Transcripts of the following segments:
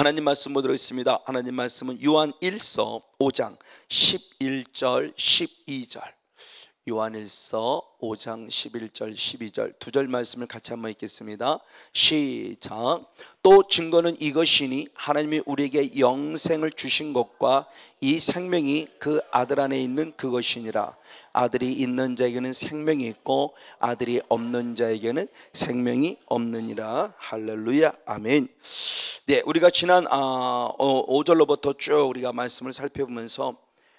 하나님 말씀 보도록 하겠습니다. 하나님 말씀은 요한 1서 5장 11절 12절, 요한일서 5장 11절 12절 두 절 말씀을 같이 한번 읽겠습니다. 시작. 또 증거는 이것이니 하나님이 우리에게 영생을 주신 것과 이 생명이 그 아들 안에 있는 그것이니라. 아들이 있는 자에게는 생명이 있고 아들이 없는 자에게는 생명이 없느니라. 할렐루야, 아멘. 네, 우리가 지난 5절로부터 쭉 우리가 말씀을 살펴보면서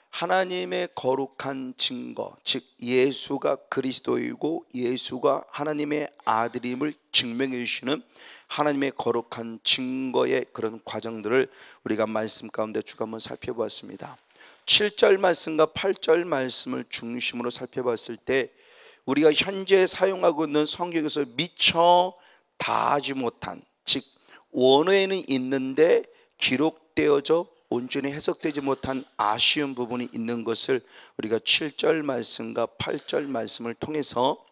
하나님의 거룩한 증거, 즉 예수가 그리스도이고 예수가 하나님의 아들임을 증명해 주시는 하나님의 거룩한 증거의 그런 과정들을 우리가 말씀 가운데 쭉 한번 살펴보았습니다. 7절 말씀과 8절 말씀을 중심으로 살펴봤을 때 우리가 현재 사용하고 있는 성경에서 미처 다하지 못한, 즉 원어에는 있는데 기록되어져 온전히 해석되지 못한 아쉬운 부분이 있는 것을 우리가 7절 말씀과 8절 말씀을 통해서,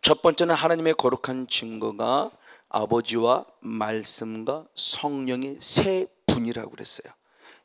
첫 번째는 하나님의 거룩한 증거가 아버지와 말씀과 성령의 세 분이라고 그랬어요.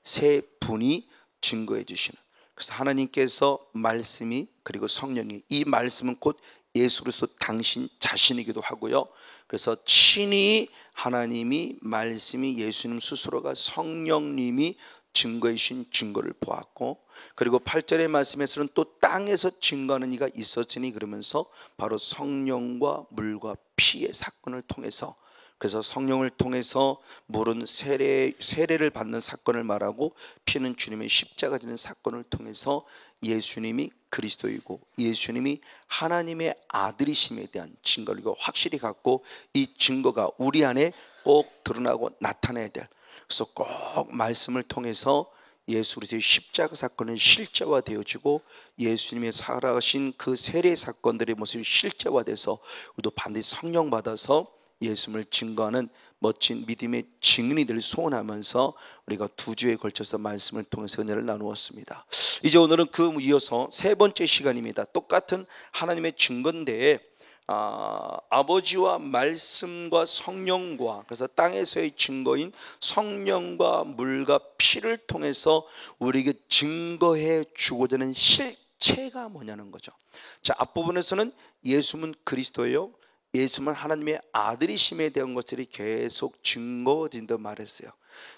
세 분이 증거해 주시는. 그래서 하나님께서 말씀이 그리고 성령이, 이 말씀은 곧 예수 그리스도 당신 자신이기도 하고요. 그래서 친히 하나님이, 말씀이, 예수님 스스로가, 성령님이 증거해 주신 증거를 보았고, 그리고 8절의 말씀에서는 또 땅에서 증거하는 이가 있었으니, 그러면서 바로 성령과 물과 피의 사건을 통해서, 그래서 성령을 통해서 물은 세례를 받는 사건을 말하고 피는 주님의 십자가 지는 사건을 통해서 예수님이 그리스도이고 예수님이 하나님의 아들이심에 대한 증거를 확실히 갖고, 이 증거가 우리 안에 꼭 드러나고 나타나야 될, 그래서 꼭 말씀을 통해서 예수 그리스도의 십자가 사건은 실제화되어지고 예수님이 살아가신 그 세례 사건들의 모습이 실제화돼서 우리도 반드시 성령 받아서 예수님을 증거하는 멋진 믿음의 증인이 될 소원하면서 우리가 두 주에 걸쳐서 말씀을 통해서 은혜를 나누었습니다. 이제 오늘은 그 이어서 세 번째 시간입니다. 똑같은 하나님의 증거인데 아버지와 말씀과 성령과, 그래서 땅에서의 증거인 성령과 물과 피를 통해서 우리에게 증거해 주고자 하는 실체가 뭐냐는 거죠. 자, 앞부분에서는 예수는 그리스도예요, 예수는 하나님의 아들이심에 대한 것들이 계속 증거진다고 말했어요.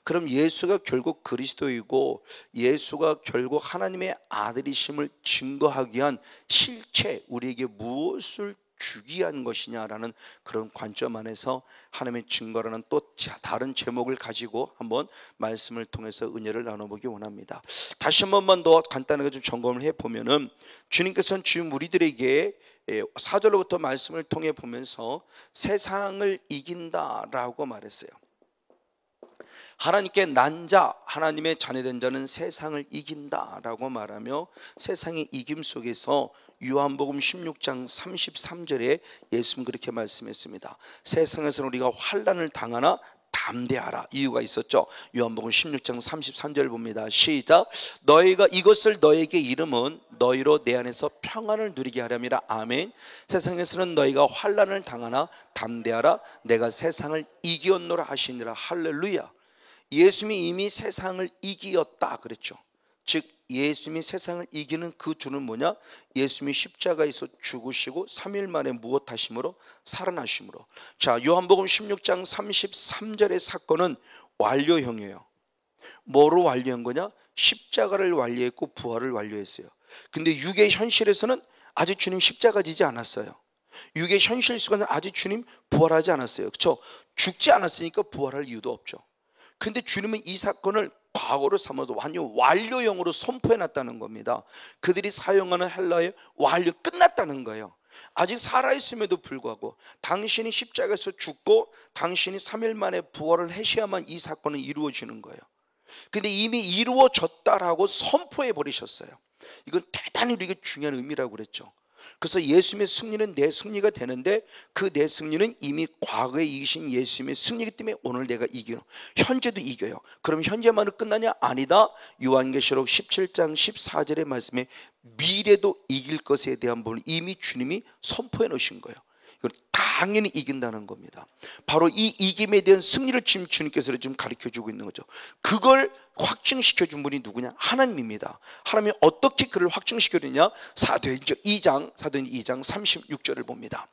그럼 예수가 결국 그리스도이고 예수가 결국 하나님의 아들이심을 증거하기 위한 실체, 우리에게 무엇을 주기 위한 것이냐라는 그런 관점 안에서 하나님의 증거라는 또 다른 제목을 가지고 한번 말씀을 통해서 은혜를 나눠보기 원합니다. 다시 한 번만 더 간단하게 좀 점검을 해보면은, 주님께서는 지금 우리들에게 4절로부터 말씀을 통해 보면서 세상을 이긴다라고 말했어요. 하나님께 난 자, 하나님의 자녀된 자는 세상을 이긴다라고 말하며, 세상의 이김 속에서 요한복음 16장 33절에 예수님 그렇게 말씀했습니다. 세상에서는 우리가 환난을 당하나 담대하라. 이유가 있었죠. 요한복음 16장 33절 봅니다. 시작. 너희가 이것을 너에게 이름은 너희로 내 안에서 평안을 누리게 하렴이라. 아멘. 세상에서는 너희가 환난을 당하나 담대하라. 내가 세상을 이기었노라 하시니라. 할렐루야. 예수님이 이미 세상을 이기었다 그랬죠. 즉 예수님이 세상을 이기는 그 주는 뭐냐? 예수님이 십자가에서 죽으시고 3일 만에 무엇하심으로? 살아나심으로. 자, 요한복음 16장 33절의 사건은 완료형이에요. 뭐로 완료한 거냐? 십자가를 완료했고 부활을 완료했어요. 근데 육의 현실에서는 아직 주님 십자가 지지 않았어요. 육의 현실 속에서는 아직 주님 부활하지 않았어요. 그렇죠? 죽지 않았으니까 부활할 이유도 없죠. 근데 주님은 이 사건을 과거로 삼아서 완전 완료형으로 선포해놨다는 겁니다. 그들이 사용하는 헬라어의 완료, 끝났다는 거예요. 아직 살아있음에도 불구하고 당신이 십자가에서 죽고 당신이 3일 만에 부활을 하셔야만 이 사건은 이루어지는 거예요. 근데 이미 이루어졌다라고 선포해 버리셨어요. 이건 대단히 우리에게 중요한 의미라고 그랬죠. 그래서 예수님의 승리는 내 승리가 되는데, 그 내 승리는 이미 과거에 이기신 예수님의 승리이기 때문에 오늘 내가 이겨요. 현재도 이겨요. 그럼 현재만으로 끝나냐? 아니다. 요한계시록 17장 14절의 말씀에 미래도 이길 것에 대한 부분을 이미 주님이 선포해 놓으신 거예요. 당연히 이긴다는 겁니다. 바로 이 이김에 대한 승리를 지금 주님께서 지금 가르쳐주고 있는 거죠. 그걸 확증시켜준 분이 누구냐? 하나님입니다. 하나님이 어떻게 그를 확증시켜주냐? 사도행전 2장 36절을 봅니다.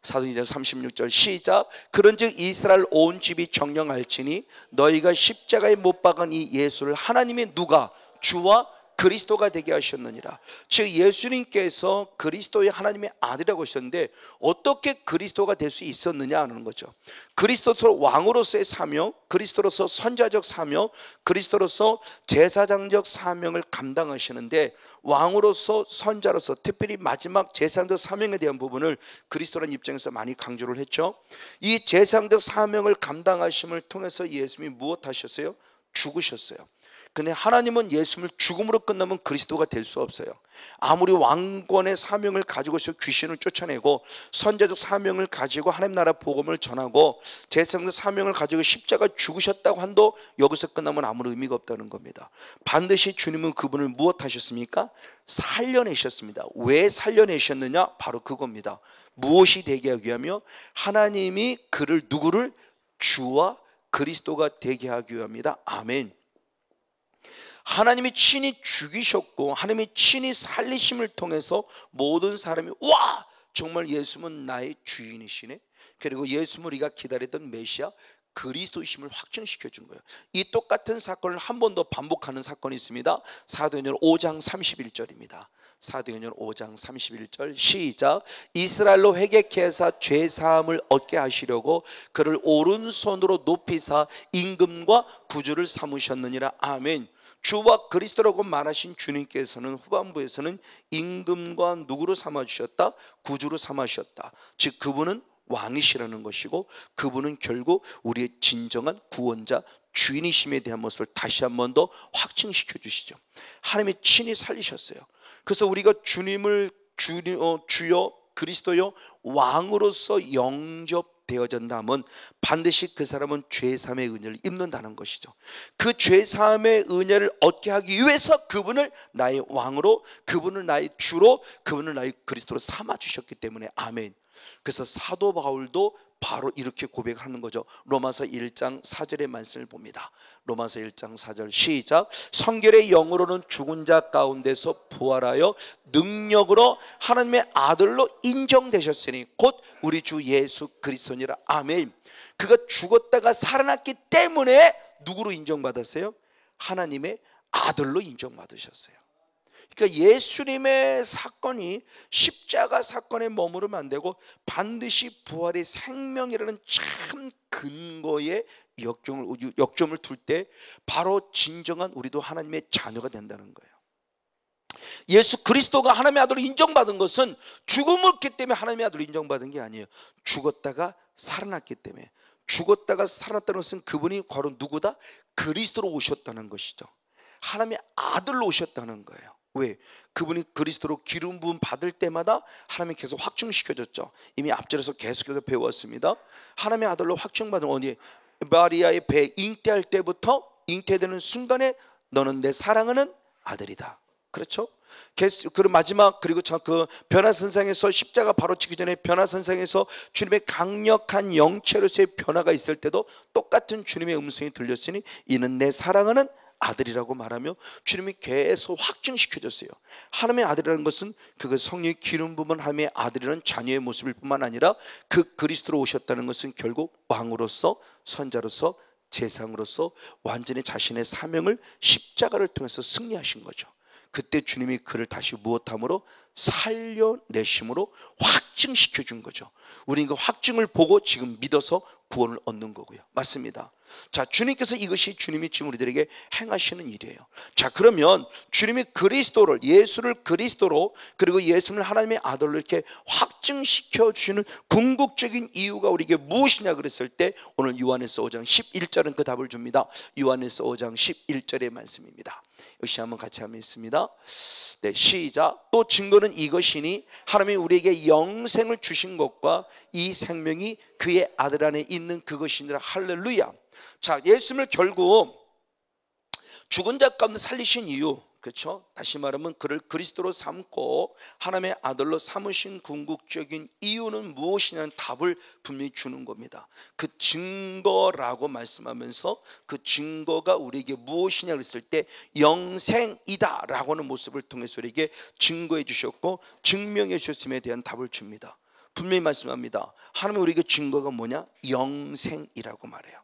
사도행전 36절 시작. 그런즉 이스라엘 온 집이 정령할지니 너희가 십자가에 못 박은 이 예수를 하나님의 누가 주와 그리스도가 되게 하셨느니라. 즉 예수님께서 그리스도의 하나님의 아들이라고 하셨는데 어떻게 그리스도가 될 수 있었느냐 하는 거죠. 그리스도로서 왕으로서의 사명, 그리스도로서 선자적 사명, 그리스도로서 제사장적 사명을 감당하시는데 왕으로서 선자로서 특별히 마지막 제사장적 사명에 대한 부분을 그리스도라는 입장에서 많이 강조를 했죠. 이 제사장적 사명을 감당하심을 통해서 예수님이 무엇 하셨어요? 죽으셨어요. 근데 하나님은 예수님을 죽음으로 끝나면 그리스도가 될 수 없어요. 아무리 왕권의 사명을 가지고서 귀신을 쫓아내고 선자적 사명을 가지고 하나님 나라 복음을 전하고 제사장적 사명을 가지고 십자가 죽으셨다고 한도 여기서 끝나면 아무런 의미가 없다는 겁니다. 반드시 주님은 그분을 무엇 하셨습니까? 살려내셨습니다. 왜 살려내셨느냐? 바로 그겁니다. 무엇이 되게 하기 위하며 하나님이 그를 누구를 주와 그리스도가 되게 하기 위함이다. 아멘. 하나님이 친히 죽이셨고 하나님이 친히 살리심을 통해서 모든 사람이 와! 정말 예수님은 나의 주인이시네. 그리고 예수님을 우리가 기다리던 메시아 그리스도이심을 확증시켜 준 거예요. 이 똑같은 사건을 한 번 더 반복하는 사건이 있습니다. 사도행전 5장 31절입니다. 사도행전 5장 31절 시작. 이스라엘로 회개케 하사 죄사함을 얻게 하시려고 그를 오른손으로 높이사 임금과 구주를 삼으셨느니라. 아멘. 주와 그리스도라고 말하신 주님께서는 후반부에서는 임금과 누구로 삼아주셨다? 구주로 삼아주셨다. 즉 그분은 왕이시라는 것이고 그분은 결국 우리의 진정한 구원자 주인이심에 대한 모습을 다시 한 번 더 확증시켜 주시죠. 하나님이 친히 살리셨어요. 그래서 우리가 주님을 주여 그리스도여 왕으로서 영접되어진다면 반드시 그 사람은 죄사함의 은혜를 입는다는 것이죠. 그 죄사함의 은혜를 얻게 하기 위해서 그분을 나의 왕으로, 그분을 나의 주로, 그분을 나의 그리스도로 삼아주셨기 때문에 아멘. 그래서 사도 바울도 바로 이렇게 고백하는 거죠. 로마서 1장 4절의 말씀을 봅니다. 로마서 1장 4절 시작. 성결의 영으로는 죽은 자 가운데서 부활하여 능력으로 하나님의 아들로 인정되셨으니 곧 우리 주 예수 그리스도니라. 아멘. 그가 죽었다가 살아났기 때문에 누구로 인정받았어요? 하나님의 아들로 인정받으셨어요. 그러니까 예수님의 사건이 십자가 사건에 머무르면 안 되고 반드시 부활의 생명이라는 참 근거의 역점을 둘 때 바로 진정한 우리도 하나님의 자녀가 된다는 거예요. 예수 그리스도가 하나님의 아들로 인정받은 것은 죽음했기 때문에 하나님의 아들로 인정받은 게 아니에요. 죽었다가 살아났기 때문에. 죽었다가 살아났다는 것은 그분이 바로 누구다? 그리스도로 오셨다는 것이죠. 하나님의 아들로 오셨다는 거예요. 왜? 그분이 그리스도로 기름 부음 받을 때마다 하나님이 계속 확증시켜줬죠. 이미 앞절에서 계속해서 배웠습니다. 하나님의 아들로 확증받은 어디 마리아의 배 잉태할 때부터 잉태되는 순간에 너는 내 사랑하는 아들이다. 그렇죠? 그리고 마지막 그리고 그 변화선상에서 십자가 바로 치기 전에 변화선상에서 주님의 강력한 영체로서의 변화가 있을 때도 똑같은 주님의 음성이 들렸으니 이는 내 사랑하는 아들이라고 말하며 주님이 계속 확증시켜줬어요. 하나님의 아들이라는 것은 그 성령의 기름 부은 하나님의 아들이라는 자녀의 모습일 뿐만 아니라 그 그리스도로 오셨다는 것은 결국 왕으로서 선자로서 제사장으로서 완전히 자신의 사명을 십자가를 통해서 승리하신 거죠. 그때 주님이 그를 다시 무엇함으로? 살려내심으로 확증시켜 준 거죠. 우리는 그 확증을 보고 지금 믿어서 구원을 얻는 거고요. 맞습니다. 자, 주님께서 이것이 주님이 지금 우리들에게 행하시는 일이에요. 자, 그러면 주님이 그리스도를, 예수를 그리스도로 그리고 예수를 하나님의 아들로 이렇게 확증시켜 주시는 궁극적인 이유가 우리에게 무엇이냐 그랬을 때 오늘 요한일서 5장 11절은 그 답을 줍니다. 요한일서 5장 11절의 말씀입니다. 역시 한번 같이 하면 있습니다. 네, 시작. 또 증거는 이것이니 하나님이 우리에게 영생을 주신 것과 이 생명이 그의 아들 안에 있는 그것이니라. 할렐루야. 자, 예수님을 결국 죽은 자 가운데 살리신 이유, 그렇죠? 다시 말하면 그를 그리스도로 삼고 하나님의 아들로 삼으신 궁극적인 이유는 무엇이냐는 답을 분명히 주는 겁니다. 그 증거라고 말씀하면서 그 증거가 우리에게 무엇이냐 그랬을 때 영생이다 라고 하는 모습을 통해서 우리에게 증거해 주셨고 증명해 주셨음에 대한 답을 줍니다. 분명히 말씀합니다. 하나님은 우리에게 증거가 뭐냐? 영생이라고 말해요.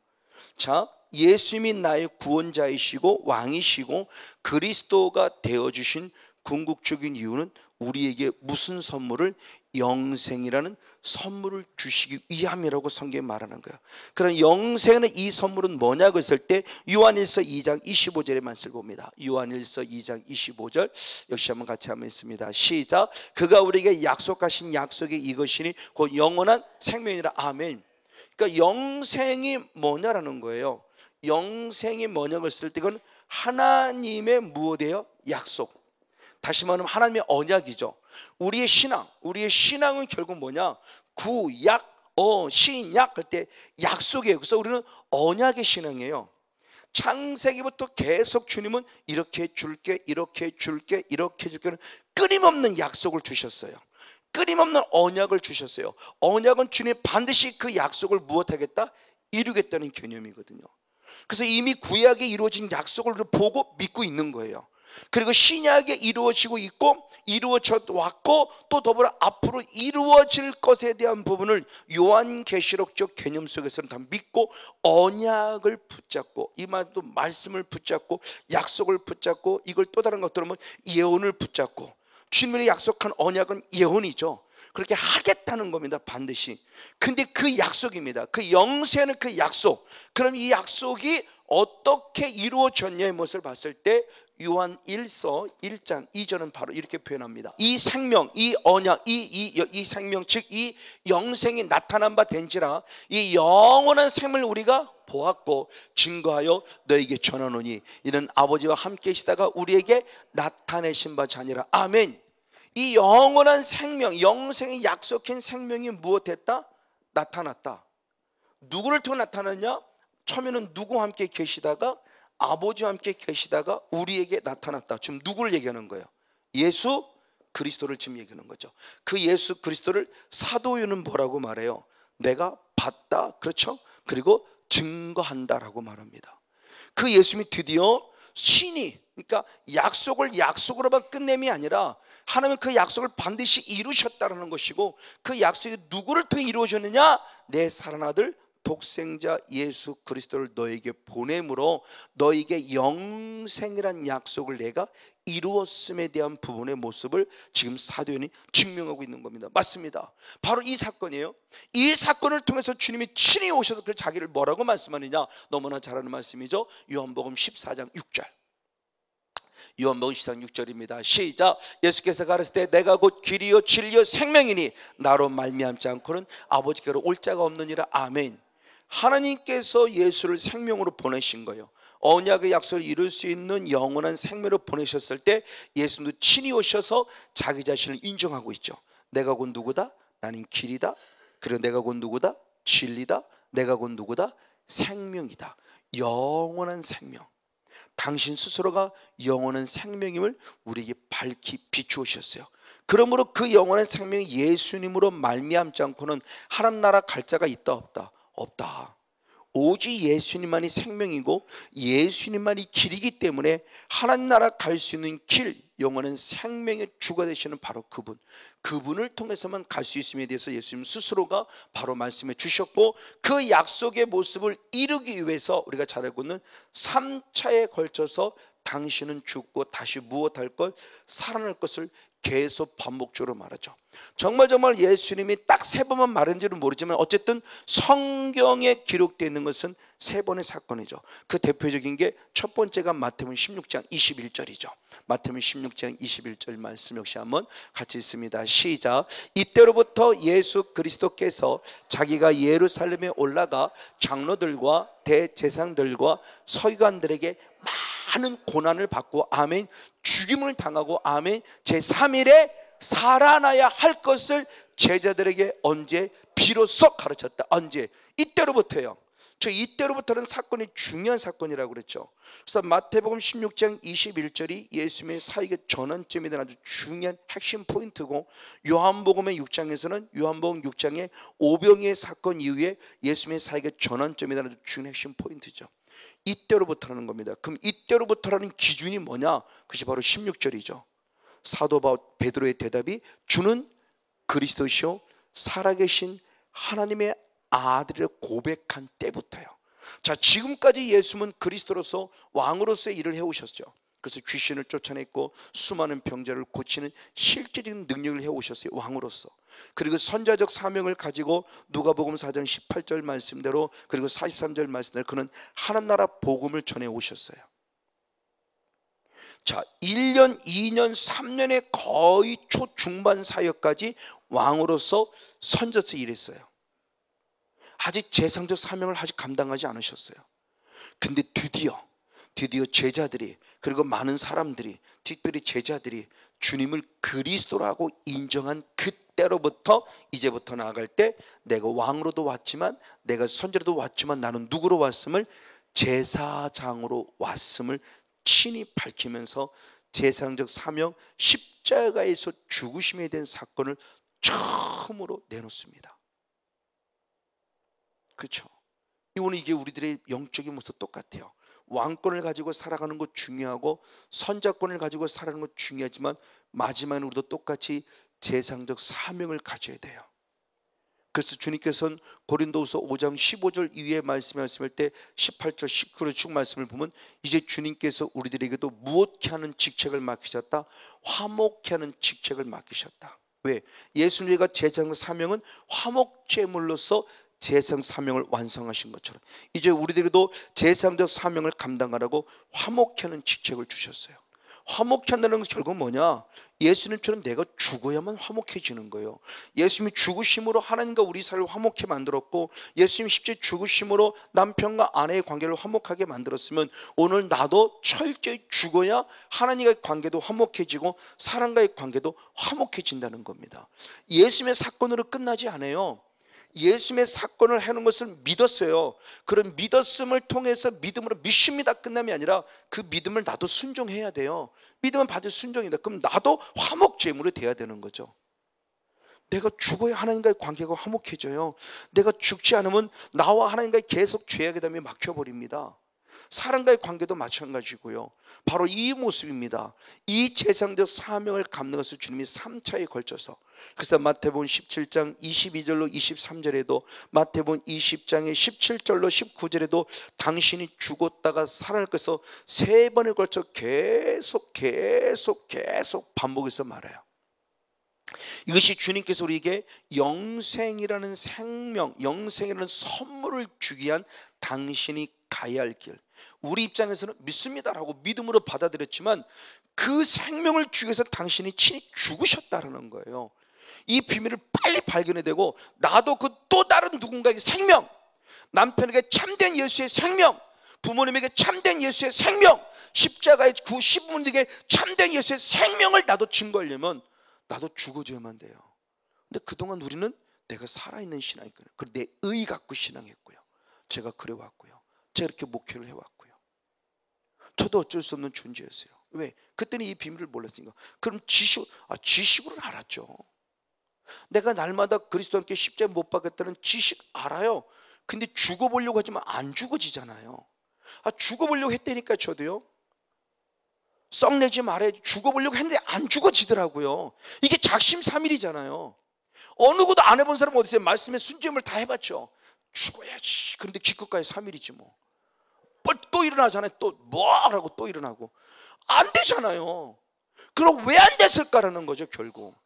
자, 예수님이 나의 구원자이시고 왕이시고 그리스도가 되어주신 궁극적인 이유는 우리에게 무슨 선물을? 영생이라는 선물을 주시기 위함이라고 성경에 말하는 거예요. 그럼 영생은 이 선물은 뭐냐고 했을 때 요한일서 2장 25절의 말씀을 봅니다. 요한일서 2장 25절 역시 한번 같이 한번 있습니다. 시작. 그가 우리에게 약속하신 약속이 이것이니 곧 영원한 생명이라. 아멘. 그러니까 영생이 뭐냐라는 거예요. 영생이 뭐냐고 했을 때 그건 하나님의 무엇이에요? 약속. 다시 말하면 하나님의 언약이죠. 우리의 신앙은 결국 뭐냐? 구약, 신약 할 때 약속이에요. 그래서 우리는 언약의 신앙이에요. 창세기부터 계속 주님은 이렇게 줄게, 이렇게 줄게, 이렇게 줄게는 끊임없는 약속을 주셨어요. 끊임없는 언약을 주셨어요. 언약은 주님 반드시 그 약속을 무엇하겠다? 이루겠다는 개념이거든요. 그래서 이미 구약에 이루어진 약속을 보고 믿고 있는 거예요. 그리고 신약에 이루어지고 있고 이루어져 왔고 또 더불어 앞으로 이루어질 것에 대한 부분을 요한계시록적 개념 속에서는 다 믿고 언약을 붙잡고, 이 말도 말씀을 붙잡고 약속을 붙잡고, 이걸 또 다른 것들은 예언을 붙잡고, 주님이 약속한 언약은 예언이죠. 그렇게 하겠다는 겁니다. 반드시. 근데 그 약속입니다. 그 영세는 그 약속. 그럼 이 약속이 어떻게 이루어졌냐의 것을 봤을 때 요한 1서 1장 2절은 바로 이렇게 표현합니다. 이 생명, 이 언약, 이 생명, 즉 이 영생이 나타난 바 된지라 이 영원한 생명을 우리가 보았고 증거하여 너에게 전하노니 이는 아버지와 함께 계시다가 우리에게 나타내신 바 자니라. 아멘. 이 영원한 생명, 영생이 약속한 생명이 무엇했다? 나타났다. 누구를 통해 나타났냐? 처음에는 누구와 함께 계시다가 아버지와 함께 계시다가 우리에게 나타났다. 지금 누구를 얘기하는 거예요? 예수 그리스도를 지금 얘기하는 거죠. 그 예수 그리스도를 사도요는 뭐라고 말해요? 내가 봤다. 그렇죠? 그리고 증거한다라고 말합니다. 그 예수님이 드디어 신이, 그러니까 약속을 약속으로만 끝냄이 아니라 하나님은 그 약속을 반드시 이루셨다는 것이고, 그 약속이 누구를 통해 이루어졌느냐? 내 사랑하는 아들 독생자 예수 그리스도를 너에게 보냄으로 너에게 영생이란 약속을 내가 이루었음에 대한 부분의 모습을 지금 사도요한이 증명하고 있는 겁니다. 맞습니다. 바로 이 사건이에요. 이 사건을 통해서 주님이 친히 오셔서 그 자기를 뭐라고 말씀하느냐? 너무나 잘 아는 말씀이죠. 요한복음 14장 6절. 요한복음 14장 6절입니다. 시작. 예수께서 가르칠 때 내가 곧 길이요 진리요 생명이니 나로 말미암지 않고는 아버지께로 올 자가 없느니라. 아멘. 하나님께서 예수를 생명으로 보내신 거예요. 언약의 약속을 이룰 수 있는 영원한 생명으로 보내셨을 때 예수님도 친히 오셔서 자기 자신을 인정하고 있죠. 내가 곧 누구다? 나는 길이다. 그리고 내가 곧 누구다? 진리다. 내가 곧 누구다? 생명이다. 영원한 생명. 당신 스스로가 영원한 생명임을 우리에게 밝히 비추으셨어요. 그러므로 그 영원한 생명이 예수님으로 말미암지 않고는 하나님 나라 갈 자가 있다 없다? 없다. 오직 예수님만이 생명이고 예수님만이 길이기 때문에 하나님 나라 갈 수 있는 길, 영원한 생명의 주가 되시는 바로 그분을 통해서만 갈 수 있음에 대해서 예수님 스스로가 바로 말씀해 주셨고, 그 약속의 모습을 이루기 위해서 우리가 잘 알고 있는 3차에 걸쳐서 당신은 죽고 다시 무엇할 것? 살아날 것을 계속 반복적으로 말하죠. 정말 예수님이 딱 3번만 말했는지는 모르지만 어쨌든 성경에 기록되어 있는 것은 3번의 사건이죠. 그 대표적인 게 첫 번째가 마태복음 16장 21절이죠. 마태복음 16장 21절 말씀 역시 한번 같이 읽습니다. 시작. 이때로부터 예수 그리스도께서 자기가 예루살렘에 올라가 장로들과 대제사장들과 서기관들에게 많은 고난을 받고 아멘 죽임을 당하고 아멘 제3일에 살아나야 할 것을 제자들에게 언제? 비로소 가르쳤다. 언제? 이때로부터요. 저 이때로부터는 사건이 중요한 사건이라고 그랬죠. 그래서 마태복음 16장 21절이 예수님의 사역의 전환점에 대한 아주 중요한 핵심 포인트고, 요한복음의 6장에서는 요한복음 6장의 오병이의 사건 이후에 예수님의 사역의 전환점에 대한 아주 중요한 핵심 포인트죠. 이때로부터라는 겁니다. 그럼 이때로부터라는 기준이 뭐냐? 그것이 바로 16절이죠. 사도 베드로의 대답이 주는 그리스도시요 살아계신 하나님의 아들을 고백한 때부터요. 자, 지금까지 예수님은 그리스도로서 왕으로서의 일을 해오셨죠. 그래서 귀신을 쫓아냈고 수많은 병자를 고치는 실제적인 능력을 해오셨어요, 왕으로서. 그리고 선자적 사명을 가지고 누가복음 4장 18절 말씀대로, 그리고 43절 말씀대로 그는 하나님 나라 복음을 전해 오셨어요. 자, 1년, 2년, 3년의 거의 초중반 사역까지 왕으로서 선져서 일했어요. 아직 재상적 사명을 아직 감당하지 않으셨어요. 근데 드디어 제자들이, 그리고 많은 사람들이, 특별히 제자들이 주님을 그리스도라고 인정한 그때로부터 이제부터 나아갈 때 내가 왕으로도 왔지만, 내가 선지로도 왔지만 나는 누구로 왔음을, 제사장으로 왔음을 친히 밝히면서 제사장적 사명, 십자가에서 죽으심에 대한 사건을 처음으로 내놓습니다. 그렇죠? 오늘 이게 우리들의 영적인 모습도 똑같아요. 왕권을 가지고 살아가는 것 중요하고 선자권을 가지고 살아가는 것 중요하지만 마지막에 우리도 똑같이 제사장적 사명을 가져야 돼요. 그래서 주님께서는 고린도후서 5장 15절 이후에 말씀하실 때 18절 19절 쭉 말씀을 보면, 이제 주님께서 우리들에게도 무엇케 하는 직책을 맡기셨다? 화목케 하는 직책을 맡기셨다. 왜? 예수님과 제사장 사명은 화목제물로서 제사장 사명을 완성하신 것처럼 이제 우리들에게도 제사장적 사명을 감당하라고 화목케 하는 직책을 주셨어요. 화목케 한다는 것은 결국 뭐냐? 예수님처럼 내가 죽어야만 화목해지는 거예요. 예수님이 죽으심으로 하나님과 우리 사이를 화목케 만들었고, 예수님이 십자가에 죽으심으로 남편과 아내의 관계를 화목하게 만들었으면 오늘 나도 철저히 죽어야 하나님과의 관계도 화목해지고 사람과의 관계도 화목해진다는 겁니다. 예수님의 사건으로 끝나지 않아요. 예수님의 사건을 하는 것을 믿었어요. 그런 믿었음을 통해서 믿음으로 믿습니다 끝남이 아니라 그 믿음을 나도 순종해야 돼요. 믿음은 받을 순종이다. 그럼 나도 화목제물이 돼야 되는 거죠. 내가 죽어야 하나님과의 관계가 화목해져요. 내가 죽지 않으면 나와 하나님과의 계속 죄악의 담에 막혀버립니다. 사람과의 관계도 마찬가지고요. 바로 이 모습입니다. 이 제사장적 사명을 감당한 것을 주님이 3차에 걸쳐서, 그래서 마태복음 17장 22절로 23절에도, 마태복음 20장의 17절로 19절에도 당신이 죽었다가 살아날 것을 3번에 걸쳐 계속 반복해서 말해요. 이것이 주님께서 우리에게 영생이라는 생명, 영생이라는 선물을 주기 위한 당신이 가야 할 길, 우리 입장에서는 믿습니다라고 믿음으로 받아들였지만 그 생명을 주기 위해서 당신이 친히 죽으셨다는 거예요. 이 비밀을 빨리 발견해야 되고, 나도 그 또 다른 누군가에게 생명, 남편에게 참된 예수의 생명, 부모님에게 참된 예수의 생명, 십자가의 그 시부모님에게 참된 예수의 생명을 나도 증거하려면 나도 죽어줘야만 돼요. 근데 그동안 우리는 내가 살아있는 신앙이거든요. 그리고 내 의 갖고 신앙했고요. 제가 그래왔고요. 제가 이렇게 목회를 해왔고요. 저도 어쩔 수 없는 존재였어요. 왜? 그때는 이 비밀을 몰랐으니까. 그럼 지식으로는 알았죠. 내가 날마다 그리스도와 함께 십자가에 못 박았다는 지식 알아요. 근데 죽어보려고 하지만 안 죽어지잖아요. 죽어보려고 했다니까. 저도요. 썩내지 말아야지 죽어보려고 했는데 안 죽어지더라고요. 이게 작심삼일이잖아요. 어느 것도 안 해본 사람은 어디 있어요? 말씀에 순종을 다 해봤죠. 죽어야지. 그런데 기껏가야 3일이지 뭐. 또 일어나잖아요. 또 뭐라고 또 일어나고. 안 되잖아요. 그럼 왜 안 됐을까라는 거죠. 결국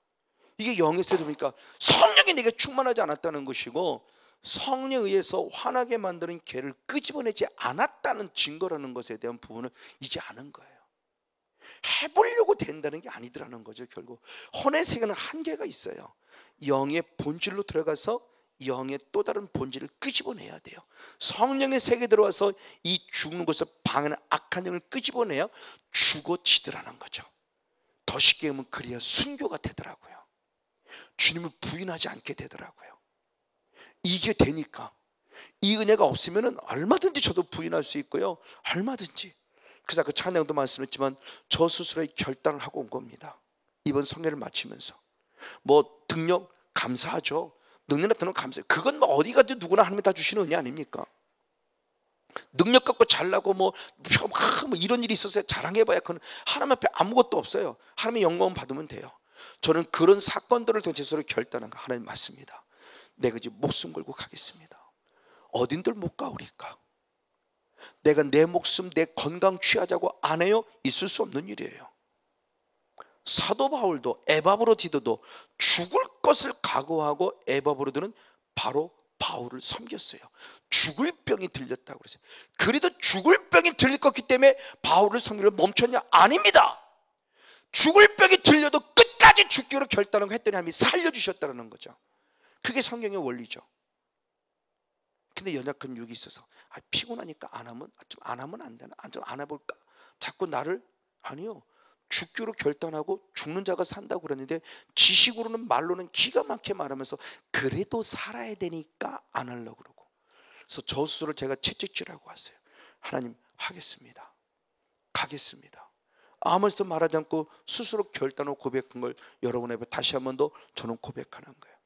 이게 영에서 보니까 성령이 내게 충만하지 않았다는 것이고, 성령에 의해서 화나게 만드는 개를 끄집어내지 않았다는 증거라는 것에 대한 부분은 이제 아는 거예요. 해보려고 된다는 게 아니더라는 거죠. 결국 혼의 세계는 한계가 있어요. 영의 본질로 들어가서 영의 또 다른 본질을 끄집어내야 돼요. 성령의 세계에 들어와서 이 죽는 것을 방해하는 악한 영을 끄집어내야 죽어지더라는 거죠. 더 쉽게 하면 그래야 순교가 되더라고요. 주님을 부인하지 않게 되더라고요. 이게 되니까 이 은혜가 없으면 얼마든지 저도 부인할 수 있고요, 얼마든지. 그래서 그 찬양도 말씀했지만 저 스스로의 결단을 하고 온 겁니다. 이번 성회를 마치면서 뭐 능력 감사하죠. 능력 나타나면 감사해요. 그건 뭐 어디 가도 누구나 하나님이 다 주시는 은혜 아닙니까? 능력 갖고 잘나고 뭐 이런 일이 있었어요 자랑해봐야 그건 하나님 앞에 아무것도 없어요. 하나님의 영광 받으면 돼요. 저는 그런 사건들을 통해 제 스스로 결단한 거, 하나님 맞습니다. 내가 이제 목숨 걸고 가겠습니다. 어딘들 못 가오리까? 내가 내 목숨 내 건강 취하자고 안 해요? 있을 수 없는 일이에요. 사도 바울도 에바브로디도도 죽을 것을 각오하고 에바브로디는 바로 바울을 섬겼어요. 죽을 병이 들렸다고 그랬어요. 그래도 죽을 병이 들릴 것이기 때문에 바울을 섬기를 멈췄냐? 아닙니다. 죽을 병이 들려도 끝까지 죽기로 결단하고 했더니 하나님이 살려주셨다는 거죠. 그게 성경의 원리죠. 근데 연약한 육이 있어서 피곤하니까 안 하면 안 되나? 좀 안 해볼까? 자꾸 나를, 아니요, 죽기로 결단하고 죽는 자가 산다고 그랬는데 지식으로는 말로는 기가 막히게 말하면서 그래도 살아야 되니까 안 하려고 그러고. 그래서 저 스스로를 제가 채찍질하고 왔어요. 하나님 하겠습니다. 가겠습니다. 아무것도 말하지 않고 스스로 결단하고 고백한 걸 여러분 앞에 다시 한 번 더 저는 고백하는 거예요.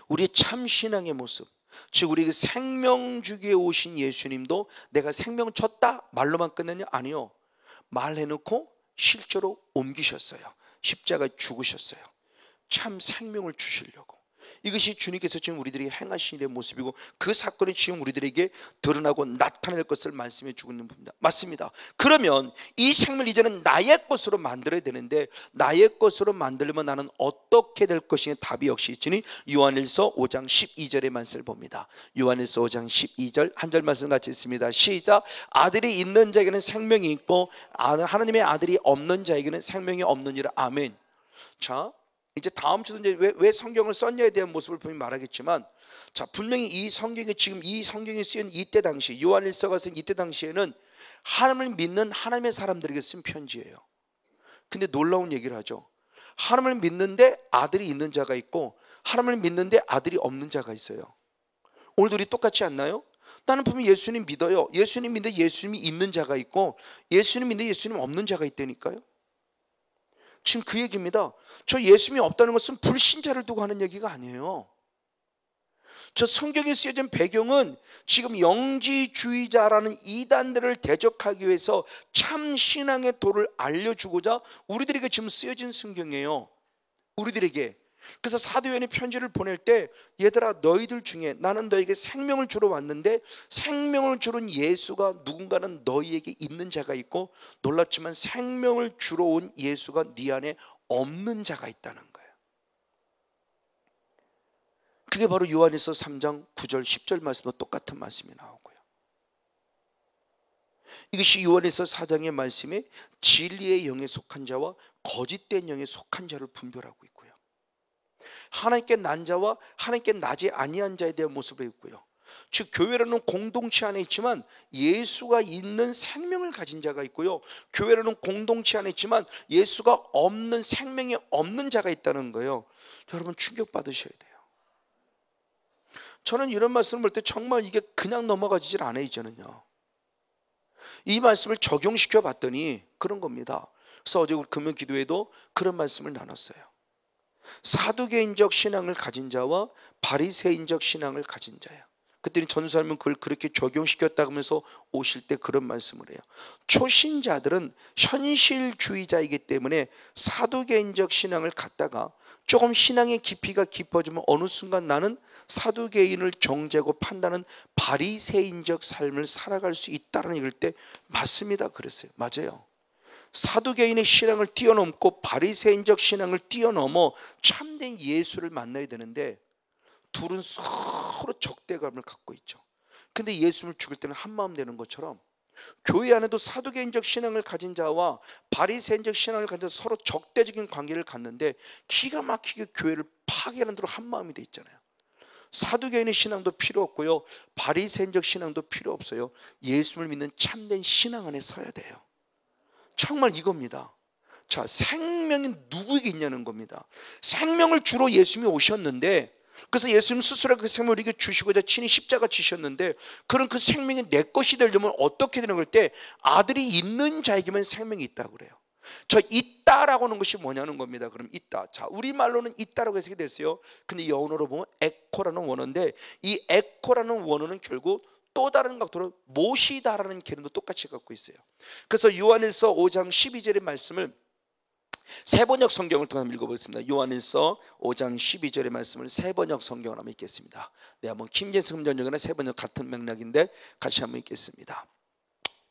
우리의 참 신앙의 모습, 즉 우리 생명 주기에 오신 예수님도 내가 생명 줬다 말로만 끝냈냐? 아니요, 말해놓고 실제로 옮기셨어요. 십자가에 죽으셨어요. 참 생명을 주시려고. 이것이 주님께서 지금 우리들이 행하신 일의 모습이고 그 사건이 지금 우리들에게 드러나고 나타낼 것을 말씀해 주고 있는 겁니다. 맞습니다. 그러면 이 생명을 이제는 나의 것으로 만들어야 되는데 나의 것으로 만들려면 나는 어떻게 될 것이냐? 답이 역시 있으니 요한일서 5장 12절의 말씀을 봅니다. 요한일서 5장 12절 한 절 말씀 같이 읽습니다. 시작. 아들이 있는 자에게는 생명이 있고 하나님의 아들이 없는 자에게는 생명이 없느니라. 아멘. 자, 이제 다음 주도 이제 왜 성경을 썼냐에 대한 모습을 분명히 말하겠지만, 자, 분명히 이 성경이 지금 이 성경이 쓰인 이때 당시, 요한일서가 쓴 이때 당시에는 하나님을 믿는 하나님의 사람들에게 쓴 편지예요. 근데 놀라운 얘기를 하죠. 하나님을 믿는데 아들이 있는 자가 있고 하나님을 믿는데 아들이 없는 자가 있어요. 오늘도 우리 똑같지 않나요? 나는 분명히 예수님 믿어요. 예수님 믿는데 예수님이 있는 자가 있고 예수님 믿는데 예수님 없는 자가 있다니까요. 지금 그 얘기입니다. 저 예수님이 없다는 것은 불신자를 두고 하는 얘기가 아니에요. 저 성경에 쓰여진 배경은 지금 영지주의자라는 이단들을 대적하기 위해서 참 신앙의 도를 알려주고자 우리들에게 지금 쓰여진 성경이에요. 우리들에게. 그래서 사도 요한이 편지를 보낼 때, 얘들아 너희들 중에 나는 너에게 생명을 주러 왔는데 생명을 주는 예수가 누군가는 너희에게 있는 자가 있고, 놀랍지만 생명을 주러 온 예수가 네 안에 없는 자가 있다는 거예요. 그게 바로 요한일서 3장 9절 10절 말씀도 똑같은 말씀이 나오고요. 이것이 요한일서 4장의 말씀에 진리의 영에 속한 자와 거짓된 영에 속한 자를 분별하고 있고요. 하나님께 난 자와 하나님께 나지 아니한 자에 대한 모습을 있고요. 즉 교회라는 공동체 안에 있지만 예수가 있는 생명을 가진 자가 있고요. 교회라는 공동체 안에 있지만 예수가 없는 생명이 없는 자가 있다는 거예요. 여러분 충격받으셔야 돼요. 저는 이런 말씀을 볼 때 정말 이게 그냥 넘어가지질 않아요. 이제는요. 이 말씀을 적용시켜 봤더니 그런 겁니다. 그래서 어제 우리 금요 기도회도 그런 말씀을 나눴어요. 사두개인적 신앙을 가진 자와 바리새인적 신앙을 가진 자예요. 그때는 전도사님은 그걸 그렇게 적용시켰다고 하면서 오실 때 그런 말씀을 해요. 초신자들은 현실주의자이기 때문에 사두개인적 신앙을 갖다가 조금 신앙의 깊이가 깊어지면 어느 순간 나는 사두개인을 정죄하고 판단하는 바리새인적 삶을 살아갈 수 있다는 얘기를 때 맞습니다 그랬어요. 맞아요. 사두개인의 신앙을 뛰어넘고 바리새인적 신앙을 뛰어넘어 참된 예수를 만나야 되는데 둘은 서로 적대감을 갖고 있죠. 근데 예수를 죽일 때는 한마음 되는 것처럼 교회 안에도 사두개인적 신앙을 가진 자와 바리새인적 신앙을 가진 자 서로 적대적인 관계를 갖는데 기가 막히게 교회를 파괴하는 대로 한마음이 돼 있잖아요. 사두개인의 신앙도 필요 없고요, 바리새인적 신앙도 필요 없어요. 예수를 믿는 참된 신앙 안에 서야 돼요. 정말 이겁니다. 자, 생명이 누구에게 있냐는 겁니다. 생명을 주러 예수님이 오셨는데 그래서 예수님 스스로 그 생명을 우리에게 주시고자 친히 십자가 지셨는데, 그런 그 생명이 내 것이 되려면 어떻게 되는 걸 때 아들이 있는 자에게만 생명이 있다고 그래요. 저 있다라고 하는 것이 뭐냐는 겁니다. 그럼 있다. 자, 우리말로는 있다라고 해석이 됐어요. 근데 영어로 보면 에코라는 원어인데, 이 에코라는 원어는 결국 또 다른 각도로 모시다라는 개념도 똑같이 갖고 있어요. 그래서 요한일서 5장 12절의 말씀을 세번역 성경을 통해 읽어보겠습니다. 요한일서 5장 12절의 말씀을 세번역 성경을 한번 읽겠습니다. 네, 한번 킹제임스 금전역이나 세번역 같은 맥락인데 같이 한번 읽겠습니다.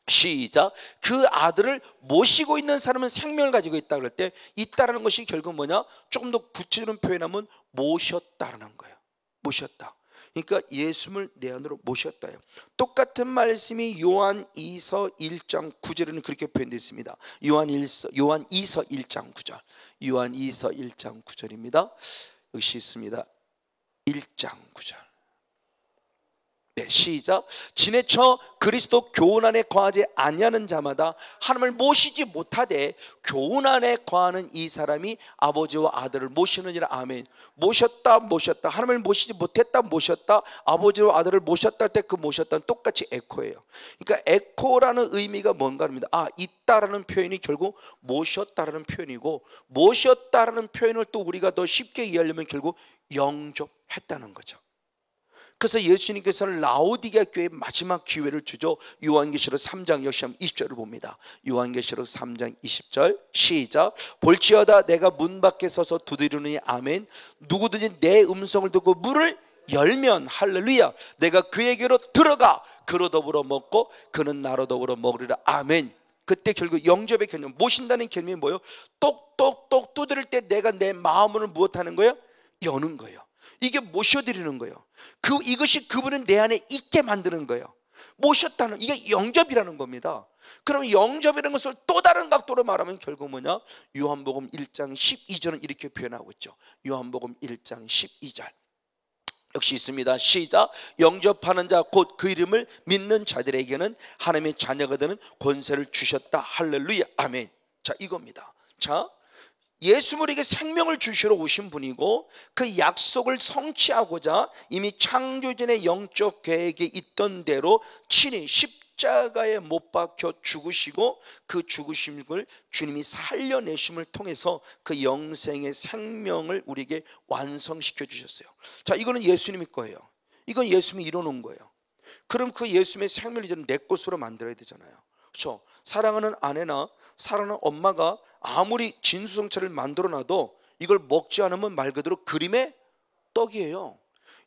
시작. 그 아들을 모시고 있는 사람은 생명을 가지고 있다 그럴 때 있다라는 것이 결국 뭐냐? 조금 더 구체적으로 표현하면 모셨다라는 거예요. 모셨다. 그러니까 예수님을 내 안으로 모셨다요. 똑같은 말씀이 요한 2서 1장 9절에는 그렇게 표현되어 있습니다. 요한 2서 1장 9절. 요한 2서 1장 9절입니다. 여기 있습니다. 1장 9절. 네, 시작. 지내쳐 그리스도 교훈 안에 거하지 아니하는 자마다 하나님을 모시지 못하되 교훈 안에 거하는 이 사람이 아버지와 아들을 모시느니라. 아멘. 모셨다, 모셨다. 하나님을 모시지 못했다, 모셨다. 아버지와 아들을 모셨다 할 때 그 모셨다는 똑같이 에코예요. 그러니까 에코라는 의미가 뭔가 합니다. 있다라는 표현이 결국 모셨다라는 표현이고, 모셨다라는 표현을 또 우리가 더 쉽게 이해하려면 결국 영접했다는 거죠. 그래서 예수님께서는 라오디게아 교회에 마지막 기회를 주죠. 요한계시록 3장 역시 20절을 봅니다. 요한계시록 3장 20절 시작. 볼지어다 내가 문 밖에 서서 두드리느니 아멘. 누구든지 내 음성을 듣고 문을 열면 할렐루야 내가 그에게로 들어가 그로 더불어 먹고 그는 나로 더불어 먹으리라. 아멘. 그때 결국 영접의 개념, 모신다는 개념이 뭐예요? 똑똑똑 두드릴 때 내가 내 마음을 무엇하는 거예요? 여는 거예요. 이게 모셔드리는 거예요. 이것이 그분은 내 안에 있게 만드는 거예요. 모셨다는, 이게 영접이라는 겁니다. 그럼 영접이라는 것을 또 다른 각도로 말하면 결국 뭐냐? 요한복음 1장 12절은 이렇게 표현하고 있죠. 요한복음 1장 12절 역시 있습니다. 시작. 영접하는 자 곧 그 이름을 믿는 자들에게는 하나님의 자녀가 되는 권세를 주셨다. 할렐루야. 아멘. 자, 이겁니다. 자, 예수님은 우리에게 생명을 주시러 오신 분이고, 그 약속을 성취하고자 이미 창조전의 영적 계획에 있던 대로 친히 십자가에 못 박혀 죽으시고, 그 죽으심을 주님이 살려내심을 통해서 그 영생의 생명을 우리에게 완성시켜 주셨어요. 자, 이거는 예수님의 거예요. 이건 예수님이 이뤄놓은 거예요. 그럼 그 예수님의 생명을 이제는 내 것으로 만들어야 되잖아요. 그렇죠? 사랑하는 아내나 사랑하는 엄마가 아무리 진수성찬을 만들어놔도 이걸 먹지 않으면 말 그대로 그림의 떡이에요.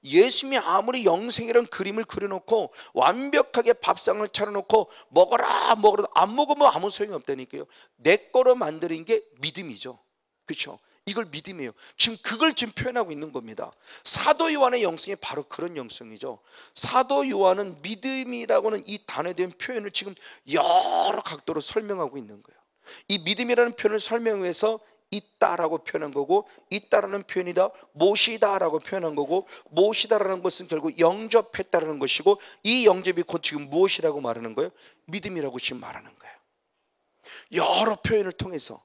예수님이 아무리 영생이라는 그림을 그려놓고 완벽하게 밥상을 차려놓고 먹어라 먹어라 안 먹으면 아무 소용이 없다니까요. 내 거로 만드는 게 믿음이죠. 그렇죠? 이걸 믿음이에요. 지금 그걸 지금 표현하고 있는 겁니다. 사도 요한의 영성이 바로 그런 영성이죠. 사도 요한은 믿음이라고는 이 단어에 대한 표현을 지금 여러 각도로 설명하고 있는 거예요. 이 믿음이라는 표현을 설명해서 있다라고 표현한 거고, 있다라는 표현이다 모시다라고 표현한 거고, 모시다라는 것은 결국 영접했다라는 것이고, 이 영접이 곧 지금 무엇이라고 말하는 거예요? 믿음이라고 지금 말하는 거예요. 여러 표현을 통해서.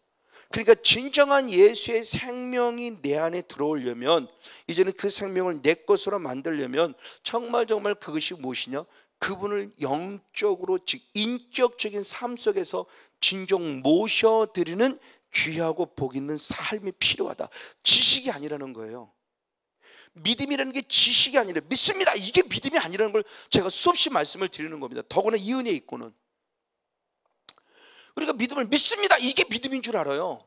그러니까 진정한 예수의 생명이 내 안에 들어오려면, 이제는 그 생명을 내 것으로 만들려면 정말 그것이 무엇이냐? 그분을 영적으로, 즉 인격적인 삶 속에서 진정 모셔드리는 귀하고 복 있는 삶이 필요하다. 지식이 아니라는 거예요. 믿음이라는 게 지식이 아니라, 믿습니다, 이게 믿음이 아니라는 걸 제가 수없이 말씀을 드리는 겁니다. 더구나 이 은혜에 있고는 우리가 믿음을 믿습니다, 이게 믿음인 줄 알아요.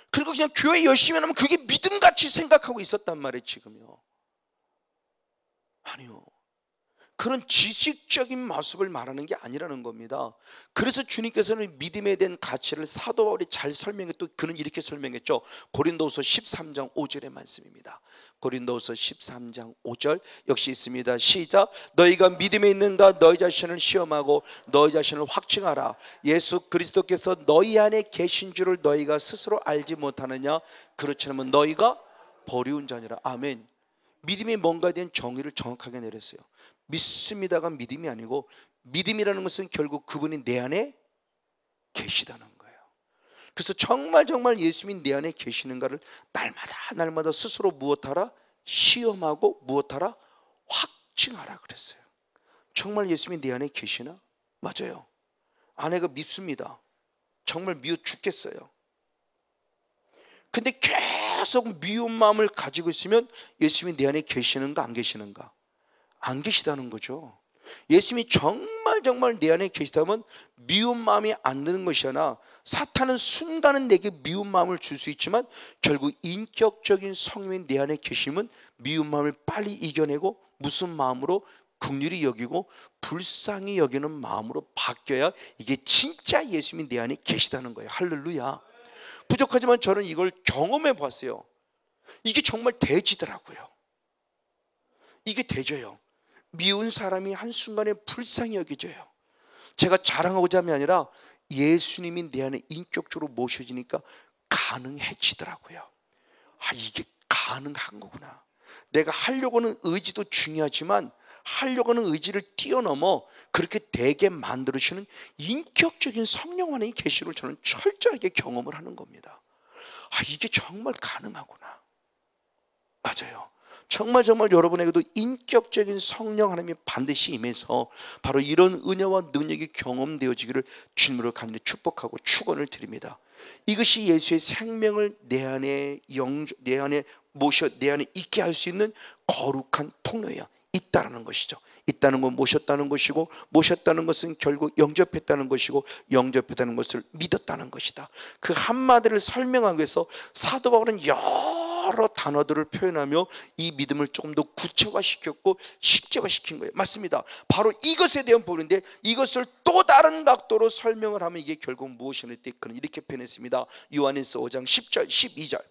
그리고 그냥 교회 열심히 하면 그게 믿음같이 생각하고 있었단 말이에요. 지금요. 아니요. 그런 지식적인 모습을 말하는 게 아니라는 겁니다. 그래서 주님께서는 믿음에 대한 가치를 사도 바울이 잘 설명해, 또 그는 이렇게 설명했죠. 고린도후서 13장 5절의 말씀입니다. 고린도후서 13장 5절 역시 있습니다. 시작. 너희가 믿음에 있는가 너희 자신을 시험하고 너희 자신을 확증하라. 예수 그리스도께서 너희 안에 계신 줄을 너희가 스스로 알지 못하느냐? 그렇지 않으면 너희가 버리운 자니라. 아멘. 믿음이 뭔가에 대한 정의를 정확하게 내렸어요. 믿습니다가 믿음이 아니고, 믿음이라는 것은 결국 그분이 내 안에 계시다는 거예요. 그래서 정말 예수님이 내 안에 계시는가를 날마다 스스로 무엇하라? 시험하고 무엇하라? 확증하라 그랬어요. 정말 예수님이 내 안에 계시나? 맞아요. 아내가 밉습니다. 정말 미워 죽겠어요. 근데 계속 미운 마음을 가지고 있으면 예수님이 내 안에 계시는가 안 계시는가? 안 계시다는 거죠. 예수님이 정말 내 안에 계시다면 미운 마음이 안 드는 것이 아니라, 사탄은 순간은 내게 미운 마음을 줄 수 있지만 결국 인격적인 성령이 내 안에 계시면 미운 마음을 빨리 이겨내고 무슨 마음으로? 긍휼히 여기고 불쌍히 여기는 마음으로 바뀌어야 이게 진짜 예수님이 내 안에 계시다는 거예요. 할렐루야. 부족하지만 저는 이걸 경험해 봤어요. 이게 정말 되지더라고요. 이게 되져요. 미운 사람이 한순간에 불쌍히 여겨져요. 제가 자랑하고자 함이 아니라 예수님이 내 안에 인격적으로 모셔지니까 가능해지더라고요. 이게 가능한 거구나. 내가 하려고 하는 의지도 중요하지만 하려고 하는 의지를 뛰어넘어 그렇게 되게 만들어주시는 인격적인 성령 안의 계시를 저는 철저하게 경험을 하는 겁니다. 이게 정말 가능하구나. 맞아요. 정말 여러분에게도 인격적인 성령 하나님이 반드시 임해서 바로 이런 은혜와 능력이 경험되어지기를 주님으로 간절히 축복하고 축원을 드립니다. 이것이 예수의 생명을 내 안에 있게 할 수 있는 거룩한 통로예요. 있다라는 것이죠. 있다는 건 모셨다는 것이고, 모셨다는 것은 결국 영접했다는 것이고, 영접했다는 것을 믿었다는 것이다. 그 한마디를 설명하기 위해서 사도 바울은 여러 단어들을 표현하며 이 믿음을 조금 더 구체화시켰고 실제화시킨 거예요. 맞습니다. 바로 이것에 대한 부분인데, 이것을 또 다른 각도로 설명을 하면 이게 결국 무엇이냐 때 그는 이렇게 표현했습니다. 요한일서 5장 10절 12절.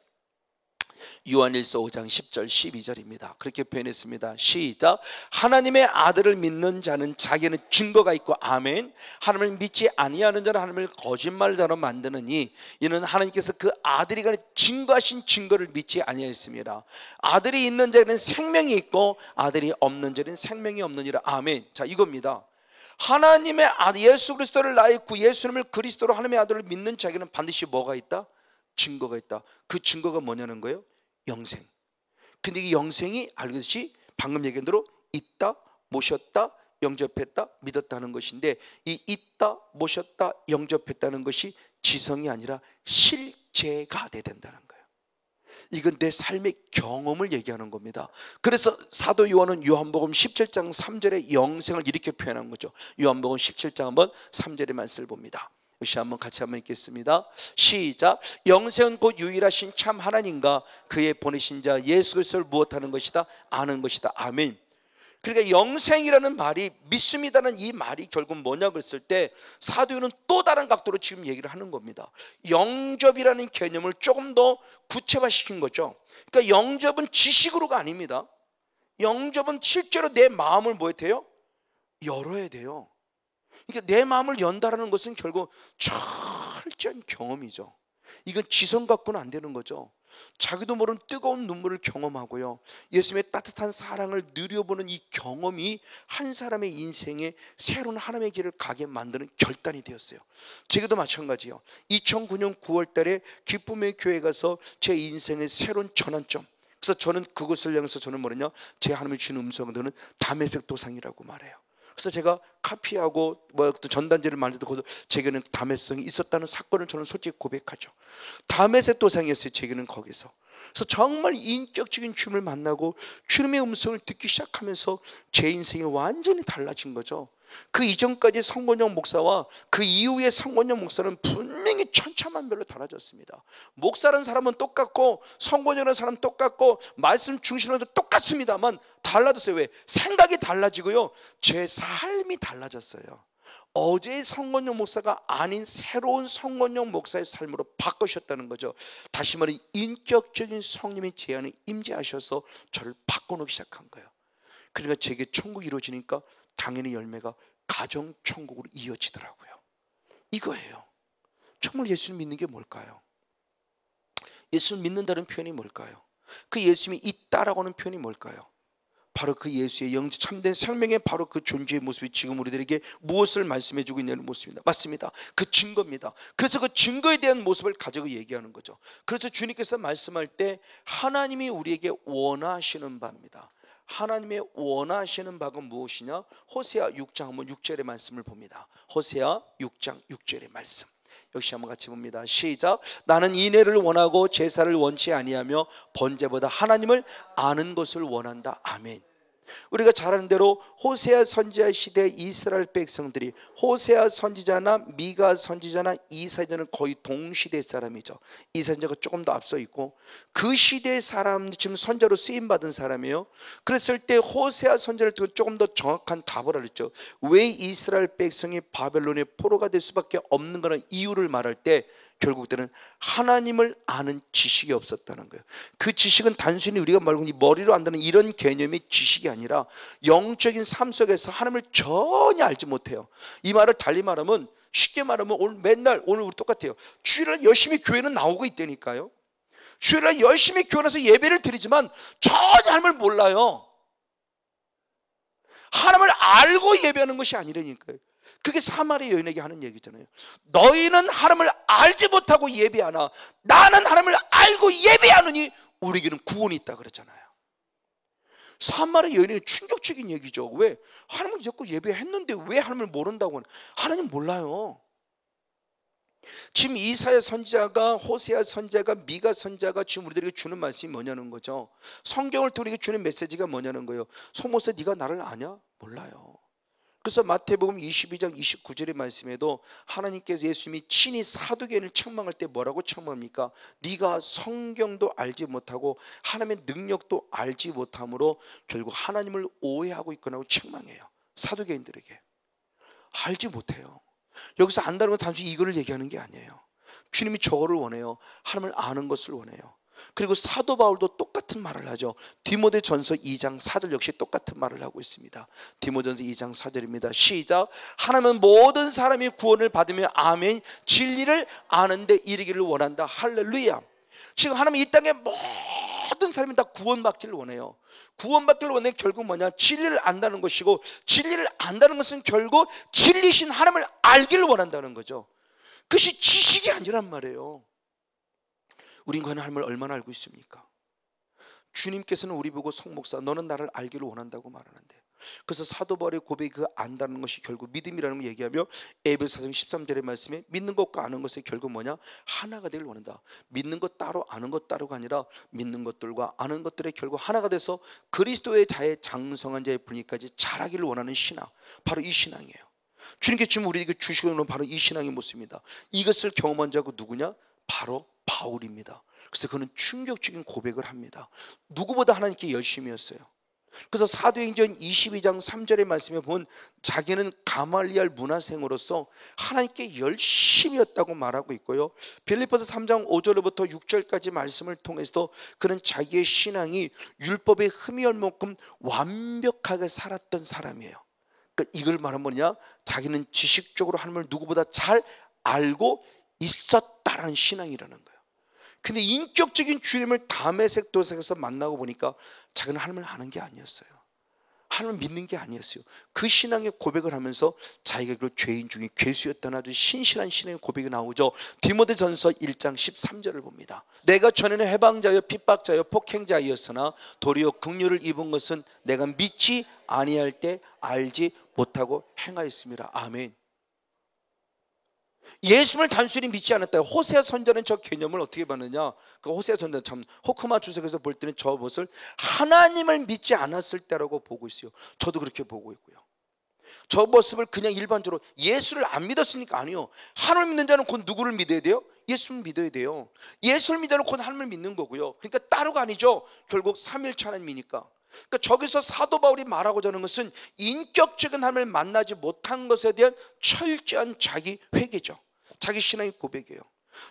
요한일서 5장 10절 12절입니다. 그렇게 표현했습니다. 시작. 하나님의 아들을 믿는 자는 자기는 증거가 있고, 아멘. 하나님을 믿지 아니하는 자는 하나님을 거짓말자로 만드느니 이는 하나님께서 그 아들이 간에 증거하신 증거를 믿지 아니하였습니다. 아들이 있는 자에는 생명이 있고 아들이 없는 자에는 생명이 없느니라. 아멘. 자, 이겁니다. 하나님의 아들 예수 그리스도를 나의 구 예수님을 그리스도로 하나님의 아들을 믿는 자에게는 반드시 뭐가 있다? 증거가 있다. 그 증거가 뭐냐는 거예요? 영생. 근데 이 영생이 알듯이 방금 얘기한 대로 있다, 모셨다, 영접했다, 믿었다는 것인데, 이 있다, 모셨다, 영접했다는 것이 지성이 아니라 실제가 돼야 된다는 거예요. 이건 내 삶의 경험을 얘기하는 겁니다. 그래서 사도 요한은 요한복음 17장 3절에 영생을 이렇게 표현한 거죠. 요한복음 17장 한번 3절의 말씀을 봅니다. 역시 한번 같이 한번 읽겠습니다. 시작. 영생은 곧 유일하신 참 하나님과 그의 보내신 자 예수 그리스도를 무엇하는 것이다? 아는 것이다. 아멘. 그러니까 영생이라는 말이, 믿습니다는 이 말이 결국 뭐냐고 했을 때 사도요는 또 다른 각도로 지금 얘기를 하는 겁니다. 영접이라는 개념을 조금 더 구체화시킨 거죠. 그러니까 영접은 지식으로가 아닙니다. 영접은 실제로 내 마음을 뭐 해요? 열어야 돼요. 그러니까 내 마음을 연다라는 것은 결국 철저한 경험이죠. 이건 지성 갖고는 안 되는 거죠. 자기도 모르는 뜨거운 눈물을 경험하고요, 예수님의 따뜻한 사랑을 누려보는 이 경험이 한 사람의 인생에 새로운 하나님의 길을 가게 만드는 결단이 되었어요. 제게도 마찬가지예요. 2009년 9월 달에 기쁨의 교회 가서 제 인생의 새로운 전환점, 그래서 저는 그것을 향해서 저는 뭐랬냐, 제 하나님이 주는 음성은 담에색 도상이라고 말해요. 그래서 제가 카피하고 또 전단지를 만들 때 제게는 담에색이 있었다는 사건을 저는 솔직히 고백하죠. 담에색 도상이었어요, 제게는 거기서. 그래서 정말 인격적인 주님을 만나고 주님의 음성을 듣기 시작하면서 제 인생이 완전히 달라진 거죠. 그 이전까지 성권영 목사와 그 이후의 성권영 목사는 분명히 천차만별로 달라졌습니다. 목사라는 사람은 똑같고 성권영이라는 사람은 똑같고 말씀 중심으로 똑같습니다만 달라졌어요. 왜? 생각이 달라지고요, 제 삶이 달라졌어요. 어제의 성권영 목사가 아닌 새로운 성권영 목사의 삶으로 바꾸셨다는 거죠. 다시 말해 인격적인 성령의 제 안에 임재하셔서 저를 바꿔놓기 시작한 거예요. 그러니까 제게 천국이 이루어지니까 당연히 열매가 가정 천국으로 이어지더라고요. 이거예요. 정말 예수를 믿는 게 뭘까요? 예수를 믿는다는 표현이 뭘까요? 그 예수님이 있다라고 하는 표현이 뭘까요? 바로 그 예수의 영 참된 생명의 바로 그 존재의 모습이 지금 우리들에게 무엇을 말씀해 주고 있는 모습입니다. 맞습니다. 그 증거입니다. 그래서 그 증거에 대한 모습을 가지고 얘기하는 거죠. 그래서 주님께서 말씀할 때 하나님이 우리에게 원하시는 바입니다. 하나님의 원하시는 바가 무엇이냐? 호세아 6장 한번 6절의 말씀을 봅니다. 호세아 6장 6절의 말씀 역시 한번 같이 봅니다. 시작. 나는 인애를 원하고 제사를 원치 아니하며 번제보다 하나님을 아는 것을 원한다. 아멘. 우리가 잘 아는 대로 호세아 선지자 시대 이스라엘 백성들이 호세아 선지자나 미가 선지자나 이사야는 거의 동시대 사람이죠. 이사야가 조금 더 앞서 있고 그 시대의 사람, 지금 선자로 쓰임받은 사람이에요. 그랬을 때 호세아 선지자를 두고 조금 더 정확한 답을 알렸죠. 왜 이스라엘 백성이 바벨론의 포로가 될 수밖에 없는 거는 이유를 말할 때 결국 때는 하나님을 아는 지식이 없었다는 거예요. 그 지식은 단순히 우리가 말하는 이 머리로 안다는 이런 개념의 지식이 아니라 영적인 삶 속에서 하나님을 전혀 알지 못해요. 이 말을 달리 말하면, 쉽게 말하면 오늘 맨날 오늘 우리 똑같아요. 주일날 열심히 교회는 나오고 있다니까요. 주일날 열심히 교회 나서 예배를 드리지만 전혀 하나님을 몰라요. 하나님을 알고 예배하는 것이 아니라니까요. 그게 사마리아 여인에게 하는 얘기잖아요. 너희는 하나님을 알지 못하고 예배하나 나는 하나님을 알고 예배하느니 우리에게는 구원이 있다 그랬잖아요. 사마리아 여인의 충격적인 얘기죠. 왜? 하나님을 자꾸 예배했는데 왜 하나님을 모른다고 하는? 하나님 몰라요. 지금 이사야 선지자가, 호세아 선지자가, 미가 선지자가 지금 우리들에게 주는 말씀이 뭐냐는 거죠. 성경을 통해 우리에게 주는 메시지가 뭐냐는 거예요. 소모세 네가 나를 아냐? 몰라요. 그래서 마태복음 22장 29절의 말씀에도 하나님께서 예수님이 친히 사두개인을 책망할 때 뭐라고 책망합니까? 네가 성경도 알지 못하고 하나님의 능력도 알지 못함으로 결국 하나님을 오해하고 있거나 책망해요. 사두개인들에게 알지 못해요. 여기서 안다는 건 단순히 이거를 얘기하는 게 아니에요. 주님이 저거를 원해요. 하나님을 아는 것을 원해요. 그리고 사도 바울도 똑같은 말을 하죠. 디모데전서 2장 4절 역시 똑같은 말을 하고 있습니다. 디모데전서 2장 4절입니다. 시작. 하나님은 모든 사람이 구원을 받으며 아멘 진리를 아는데 이르기를 원한다. 할렐루야. 지금 하나님은 이 땅에 모든 사람이 다 구원받기를 원해요. 구원받기를 원해. 결국 뭐냐? 진리를 안다는 것이고, 진리를 안다는 것은 결국 진리신 하나님을 알기를 원한다는 거죠. 그것이 지식이 아니란 말이에요. 우린 과연 하나님을 얼마나 알고 있습니까? 주님께서는 우리 보고 성목사 너는 나를 알기를 원한다고 말하는데, 그래서 사도 바울의 고백이 그 안다는 것이 결국 믿음이라는 걸 얘기하며 에베소서 13절의 말씀에 믿는 것과 아는 것의 결국 뭐냐? 하나가 되길 원한다. 믿는 것 따로 아는 것 따로가 아니라 믿는 것들과 아는 것들의 결국 하나가 돼서 그리스도의 자의 장성한 자의 분위기까지 자라기를 원하는 신앙, 바로 이 신앙이에요. 주님께서 지금 우리에게 주시고 있는 바로 이 신앙의 모습입니다. 이것을 경험한 자가 누구냐? 바로 바울입니다. 그래서 그는 충격적인 고백을 합니다. 누구보다 하나님께 열심히 했어요. 그래서 사도행전 22장 3절의 말씀에 보면 자기는 가말리알 문화생으로서 하나님께 열심히 했다고 말하고 있고요. 빌립보서 3장 5절부터 6절까지 말씀을 통해서도 그는 자기의 신앙이 율법에 흠이 없을 만큼 완벽하게 살았던 사람이에요. 그러니까 이걸 말하면 뭐냐? 자기는 지식적으로 하나님을 누구보다 잘 알고 있었다라는 신앙이라는 거예요. 근데 인격적인 주님을 다메섹 도상에서 만나고 보니까 자기는 하나님을 아는 게 아니었어요. 하나님을 믿는 게 아니었어요. 그 신앙의 고백을 하면서 자기가 그 죄인 중에 괴수였다는 아주 신실한 신앙의 고백이 나오죠. 디모데전서 1장 13절을 봅니다. 내가 전에는 해방자여 핍박자여 폭행자이었으나 도리어 긍휼을 입은 것은 내가 믿지 아니할 때 알지 못하고 행하였습니다. 아멘. 예수를 단순히 믿지 않았다. 호세아 선지자는 저 개념을 어떻게 봤느냐? 그 호세아 선지자 참 호크마 주석에서 볼 때는 저 것을 하나님을 믿지 않았을 때라고 보고 있어요. 저도 그렇게 보고 있고요. 저 모습을 그냥 일반적으로 예수를 안 믿었으니까 아니요. 하나님을 믿는 자는 곧 누구를 믿어야 돼요? 예수를 믿어야 돼요. 예수를 믿는 자는 곧 하나님을 믿는 거고요. 그러니까 따로가 아니죠. 결국 삼일체 하나님이니까. 그러니까 저기서 사도 바울이 말하고자 하는 것은 인격적인 하나님을 만나지 못한 것에 대한 철저한 자기 회개죠. 자기 신앙의 고백이에요.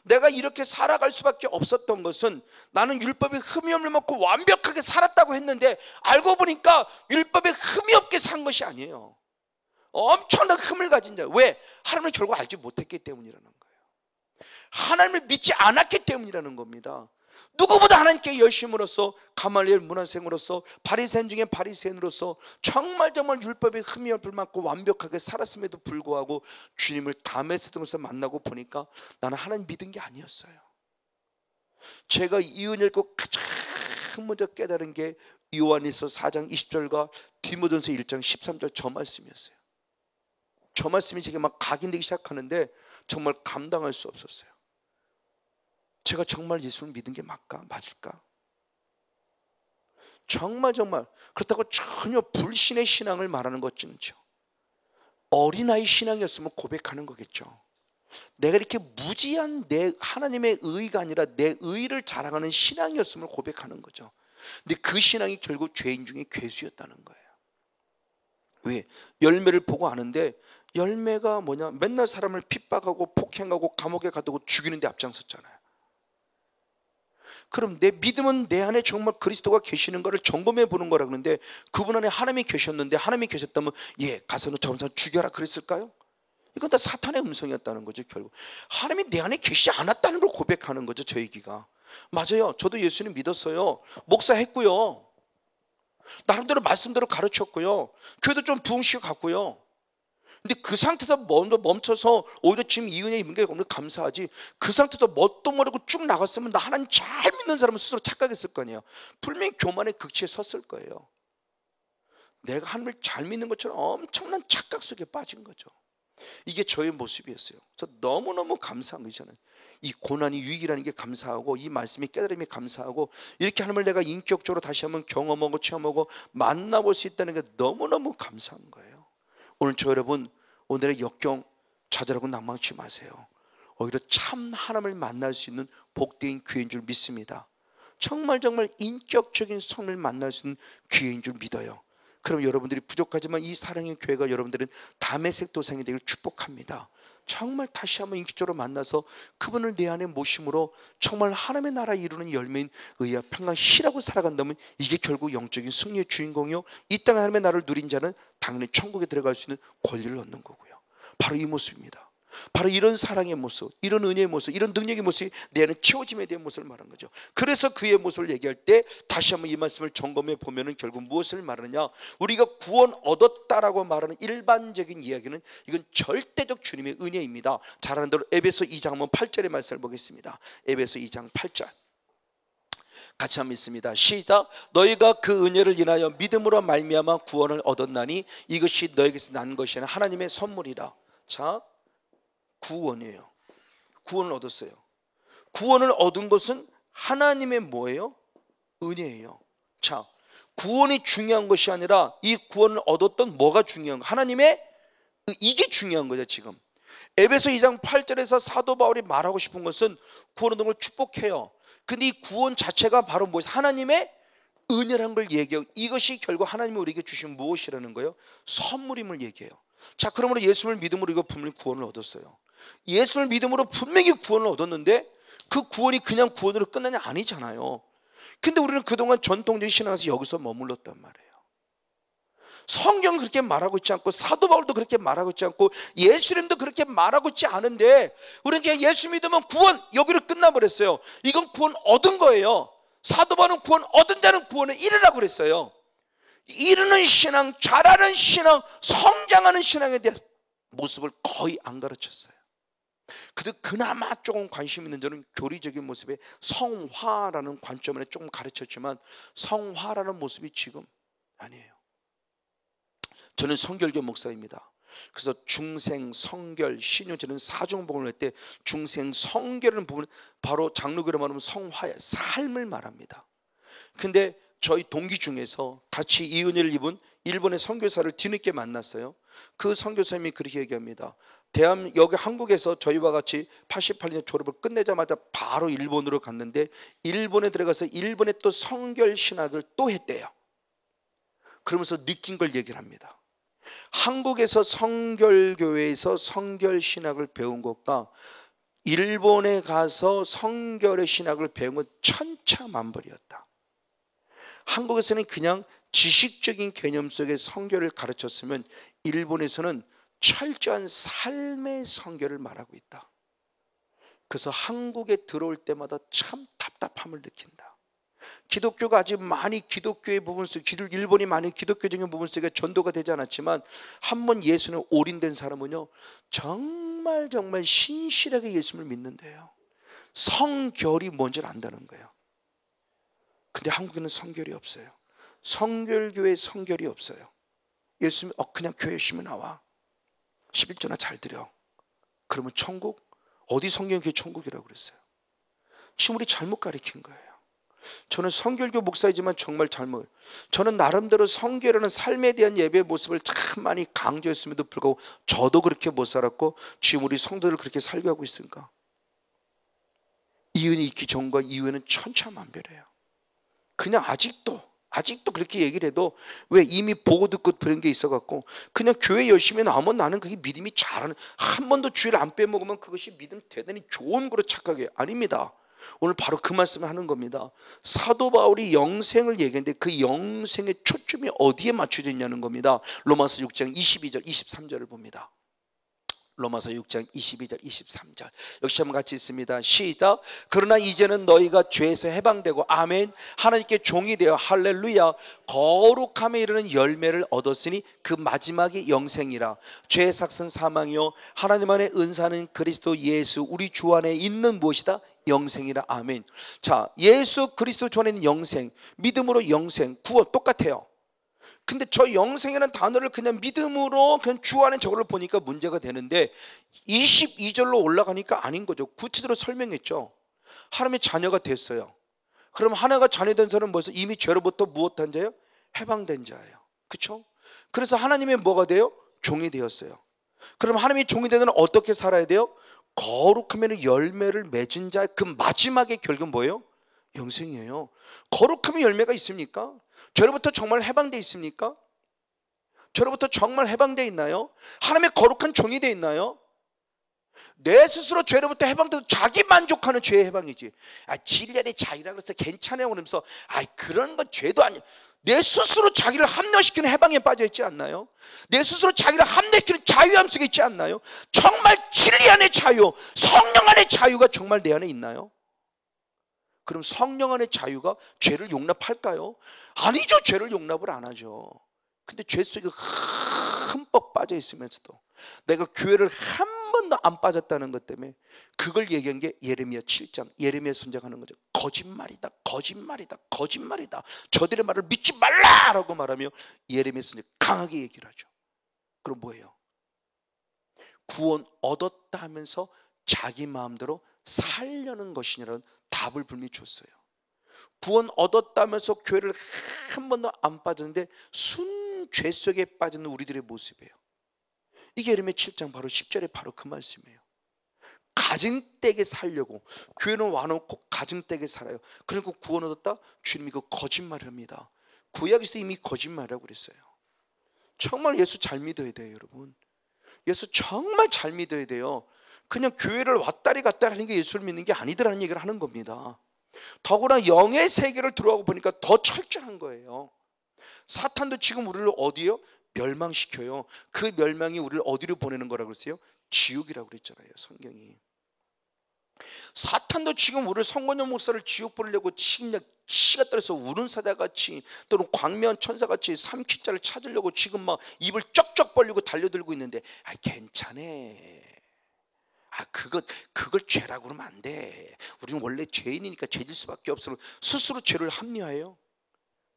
내가 이렇게 살아갈 수밖에 없었던 것은 나는 율법에 흠이 없는 만큼 완벽하게 살았다고 했는데 알고 보니까 율법에 흠이 없게 산 것이 아니에요. 엄청난 흠을 가진 자예요. 왜? 하나님을 결국 알지 못했기 때문이라는 거예요. 하나님을 믿지 않았기 때문이라는 겁니다. 누구보다 하나님께 열심으로서, 가말리엘 문화생으로서, 바리새인 중에 바리새인으로서 정말 율법에 흠이 없을 만큼 완벽하게 살았음에도 불구하고 주님을 다메섹에서 만나고 보니까 나는 하나님 믿은 게 아니었어요. 제가 이 은혜를 꼭 가장 먼저 깨달은 게 요한일서 4장 20절과 디모데전서 1장 13절 저 말씀이었어요. 저 말씀이 제게 막 각인되기 시작하는데 정말 감당할 수 없었어요. 제가 정말 예수를 믿은 게 맞을까? 정말 그렇다고 전혀 불신의 신앙을 말하는 것이죠. 어린아이 신앙이었으면 고백하는 거겠죠. 내가 이렇게 무지한 내 하나님의 의가 아니라 내 의를 자랑하는 신앙이었음을 고백하는 거죠. 근데 그 신앙이 결국 죄인 중에 괴수였다는 거예요. 왜? 열매를 보고 아는데 열매가 뭐냐? 맨날 사람을 핍박하고 폭행하고 감옥에 가두고 죽이는 데 앞장섰잖아요. 그럼 내 믿음은 내 안에 정말 그리스도가 계시는 것을 점검해 보는 거라 그러는데, 그분 안에 하나님이 계셨는데, 하나님이 계셨다면 가서 너 저 사람 죽여라 그랬을까요? 이건 다 사탄의 음성이었다는 거죠. 결국 하나님이 내 안에 계시지 않았다는 걸 고백하는 거죠. 저 얘기가 맞아요. 저도 예수님 믿었어요. 목사했고요, 나름대로 말씀대로 가르쳤고요, 교회도 좀 부흥시켜 갔고요. 근데 그 상태에서 멈춰서 오히려 지금 이 은혜 입은 게 너무 감사하지, 그 상태에서 뭣도 모르고 쭉 나갔으면 나 하나님 잘 믿는 사람은 스스로 착각했을 거 아니에요. 분명히 교만의 극치에 섰을 거예요. 내가 하나님을 잘 믿는 것처럼 엄청난 착각 속에 빠진 거죠. 이게 저의 모습이었어요. 저 너무너무 감사한 거잖아요. 이 고난이 유익이라는 게 감사하고, 이 말씀이 깨달음이 감사하고, 이렇게 하나님을 내가 인격적으로 다시 한번 경험하고 체험하고 만나볼 수 있다는 게 너무너무 감사한 거예요. 오늘 저 여러분, 오늘의 역경 좌절하고 낭망치 마세요. 오히려 참 하나님을 만날 수 있는 복된 기회인 줄 믿습니다. 정말 인격적인 성을 만날 수 있는 기회인 줄 믿어요. 그럼 여러분들이 부족하지만 이 사랑의 교회가 여러분들은 다메섹 도상이 되길 축복합니다. 정말 다시 한번 인격적으로 만나서 그분을 내 안에 모심으로 정말 하나님의 나라에 이루는 열매인 의와 평강 희라고 살아간다면 이게 결국 영적인 승리의 주인공이요, 이 땅에 하나님의 나라를 누린 자는 당연히 천국에 들어갈 수 있는 권리를 얻는 거고요. 바로 이 모습입니다. 바로 이런 사랑의 모습, 이런 은혜의 모습, 이런 능력의 모습이 내 안에 채워짐에 대한 모습을 말하는 거죠. 그래서 그의 모습을 얘기할 때 다시 한번 이 말씀을 점검해 보면은 결국 무엇을 말하느냐, 우리가 구원 얻었다라고 말하는 일반적인 이야기는 이건 절대적 주님의 은혜입니다. 잘 아는 대로 에베소 2장 한번 8절의 말씀을 보겠습니다. 에베소 2장 8절 같이 한번 읽습니다. 시작. 너희가 그 은혜를 인하여 믿음으로 말미암아 구원을 얻었나니 이것이 너희에게서 난 것이 아니라 하나님의 선물이라. 자, 구원이에요. 구원을 얻었어요. 구원을 얻은 것은 하나님의 뭐예요? 은혜예요. 자, 구원이 중요한 것이 아니라 이 구원을 얻었던 뭐가 중요한 거? 하나님의, 이게 중요한 거죠. 지금 에베소 2장 8절에서 사도 바울이 말하고 싶은 것은 구원 얻은 걸 축복해요. 근데 이 구원 자체가 바로 무엇이? 하나님의 은혜라는 걸 얘기해요. 이것이 결국 하나님이 우리에게 주신 무엇이라는 거예요? 선물임을 얘기해요. 자, 그러므로 예수를 믿음으로 이거 분명히 구원을 얻었어요. 예수를 믿음으로 분명히 구원을 얻었는데 그 구원이 그냥 구원으로 끝나냐? 아니잖아요. 근데 우리는 그동안 전통적인 신앙에서 여기서 머물렀단 말이에요. 성경은 그렇게 말하고 있지 않고, 사도 바울도 그렇게 말하고 있지 않고, 예수님도 그렇게 말하고 있지 않은데 우리는 그냥 예수 믿으면 구원, 여기로 끝나버렸어요. 이건 구원 얻은 거예요. 사도 바울은 구원 얻은 자는 구원을 이루라고 그랬어요. 이루는 신앙, 잘하는 신앙, 성장하는 신앙에 대한 모습을 거의 안 가르쳤어요. 그나마 조금 관심 있는 저는 교리적인 모습의 성화라는 관점에 조금 가르쳤지만 성화라는 모습이 지금 아니에요. 저는 성결교 목사입니다. 그래서 중생, 성결, 신유, 저는 사중복음을 할 때 중생, 성결이라는 부분은 바로 장로교로 말하면 성화의 삶을 말합니다. 근데 저희 동기 중에서 같이 이 은혜를 입은 일본의 선교사를 뒤늦게 만났어요. 그 선교사님이 그렇게 얘기합니다. 여기 한국에서 저희와 같이 88년 졸업을 끝내자마자 바로 일본으로 갔는데 일본에 들어가서 일본의 또 성결 신학을 또 했대요. 그러면서 느낀 걸 얘기를 합니다. 한국에서 성결교회에서 성결 신학을 배운 것과 일본에 가서 성결의 신학을 배운 건 천차만별이었다. 한국에서는 그냥 지식적인 개념 속에 성결을 가르쳤으면 일본에서는 철저한 삶의 성결을 말하고 있다. 그래서 한국에 들어올 때마다 참 답답함을 느낀다. 기독교가 아직 많이 기독교의 부분 속에, 일본이 많이 기독교적인 부분 속에 전도가 되지 않았지만 한 번 예수는 올인된 사람은요 정말 신실하게 예수를 믿는데요, 성결이 뭔지를 안다는 거예요. 근데 한국에는 성결이 없어요. 성결교회 성결이 없어요. 예수님 그냥 교회 열심히 나와, 11조나 잘 드려, 그러면 천국? 어디 성경에 그게 천국이라고 그랬어요? 지금 우리 잘못 가르친 거예요. 저는 성결교 목사이지만 정말 잘못, 저는 나름대로 성결하는 삶에 대한 예배의 모습을 참 많이 강조했음에도 불구하고 저도 그렇게 못 살았고 지금 우리 성도들 그렇게 살게 하고 있으니까 이은이 있기 전과 이후에는 천차만별이에요. 그냥 아직도 그렇게 얘기를 해도 왜 이미 보고 듣고 그런 게 있어갖고 그냥 교회 열심히 나오면 나는 그게 믿음이 잘하는, 한 번도 주일 안 빼먹으면 그것이 믿음 대단히 좋은 거로 착각해요. 아닙니다. 오늘 바로 그 말씀을 하는 겁니다. 사도 바울이 영생을 얘기했는데 그 영생의 초점이 어디에 맞춰져 있냐는 겁니다. 로마서 6장 22절 23절을 봅니다. 로마서 6장 22절 23절 역시 한번 같이 있습니다. 시작. 그러나 이제는 너희가 죄에서 해방되고 아멘 하나님께 종이 되어 할렐루야 거룩함에 이르는 열매를 얻었으니 그 마지막이 영생이라. 죄의 삭은 사망이요 하나님 안의 은사는 그리스도 예수 우리 주 안에 있는 무엇이다? 영생이라. 아멘. 자, 예수 그리스도 주 안에 있는 영생, 믿음으로 영생, 구원 똑같아요. 근데 저 영생이라는 단어를 그냥 믿음으로 그냥 주 안에 저걸 보니까 문제가 되는데 22절로 올라가니까 아닌 거죠. 구체적으로 설명했죠. 하나님의 자녀가 됐어요. 그럼 하나가 자녀된 사람은 뭐죠? 이미 죄로부터 무엇한 자예요? 해방된 자예요. 그렇죠? 그래서 하나님의 뭐가 돼요? 종이 되었어요. 그럼 하나님의 종이 되는 어떻게 살아야 돼요? 거룩하면 열매를 맺은 자, 그 마지막의 결국은 뭐예요? 영생이에요. 거룩함의 열매가 있습니까? 죄로부터 정말 해방되어 있습니까? 죄로부터 정말 해방되어 있나요? 하나님의 거룩한 종이 되어 있나요? 내 스스로 죄로부터 해방돼서 자기 만족하는 죄의 해방이지. 진리안의 자유라 그래서 괜찮아요 그러면서 그런 건 죄도 아니야. 내 스스로 자기를 합리화시키는 해방에 빠져 있지 않나요? 내 스스로 자기를 합리화시키는 자유함 속에 있지 않나요? 정말 진리 안의 자유, 성령 안의 자유가 정말 내 안에 있나요? 그럼 성령 안의 자유가 죄를 용납할까요? 아니죠. 죄를 용납을 안 하죠. 근데 죄 속에 흠뻑 빠져 있으면서도 내가 교회를 한 번도 안 빠졌다는 것 때문에 그걸 얘기한 게 예레미야 7장 예레미야 선지자가 하는 거죠. 거짓말이다 거짓말이다 거짓말이다 저들의 말을 믿지 말라라고 말하며 예레미야 선지자 강하게 얘기를 하죠. 그럼 뭐예요? 구원 얻었다 하면서 자기 마음대로 살려는 것이냐라는 답을 분명히 줬어요. 구원 얻었다면서 교회를 한 번도 안 빠졌는데 순죄 속에 빠지는 우리들의 모습이에요. 이게 예레미야 7장 바로 10절에 바로 그 말씀이에요. 가증되게 살려고 교회는 와놓고 가증되게 살아요. 그리고 구원 얻었다? 주님이 그 거짓말을 합니다. 구약에서도 이미 거짓말이라고 그랬어요. 정말 예수 잘 믿어야 돼요 여러분. 예수 정말 잘 믿어야 돼요. 그냥 교회를 왔다리 갔다리 하는 게 예수를 믿는 게 아니더라는 얘기를 하는 겁니다. 더구나 영의 세계를 들어가고 보니까 더 철저한 거예요. 사탄도 지금 우리를 어디요? 멸망시켜요. 그 멸망이 우리를 어디로 보내는 거라고 그랬어요? 지옥이라고 그랬잖아요 성경이. 사탄도 지금 우리를 성건영 목사를 지옥 보내려고 씨가 떨어서 우는 사자같이 또는 광명한 천사같이 삼키자를 찾으려고 지금 막 입을 쩍쩍 벌리고 달려들고 있는데 괜찮아. 그걸 죄라고 그러면 안 돼. 우리는 원래 죄인이니까 죄질 수밖에 없어. 스스로 죄를 합리화해요.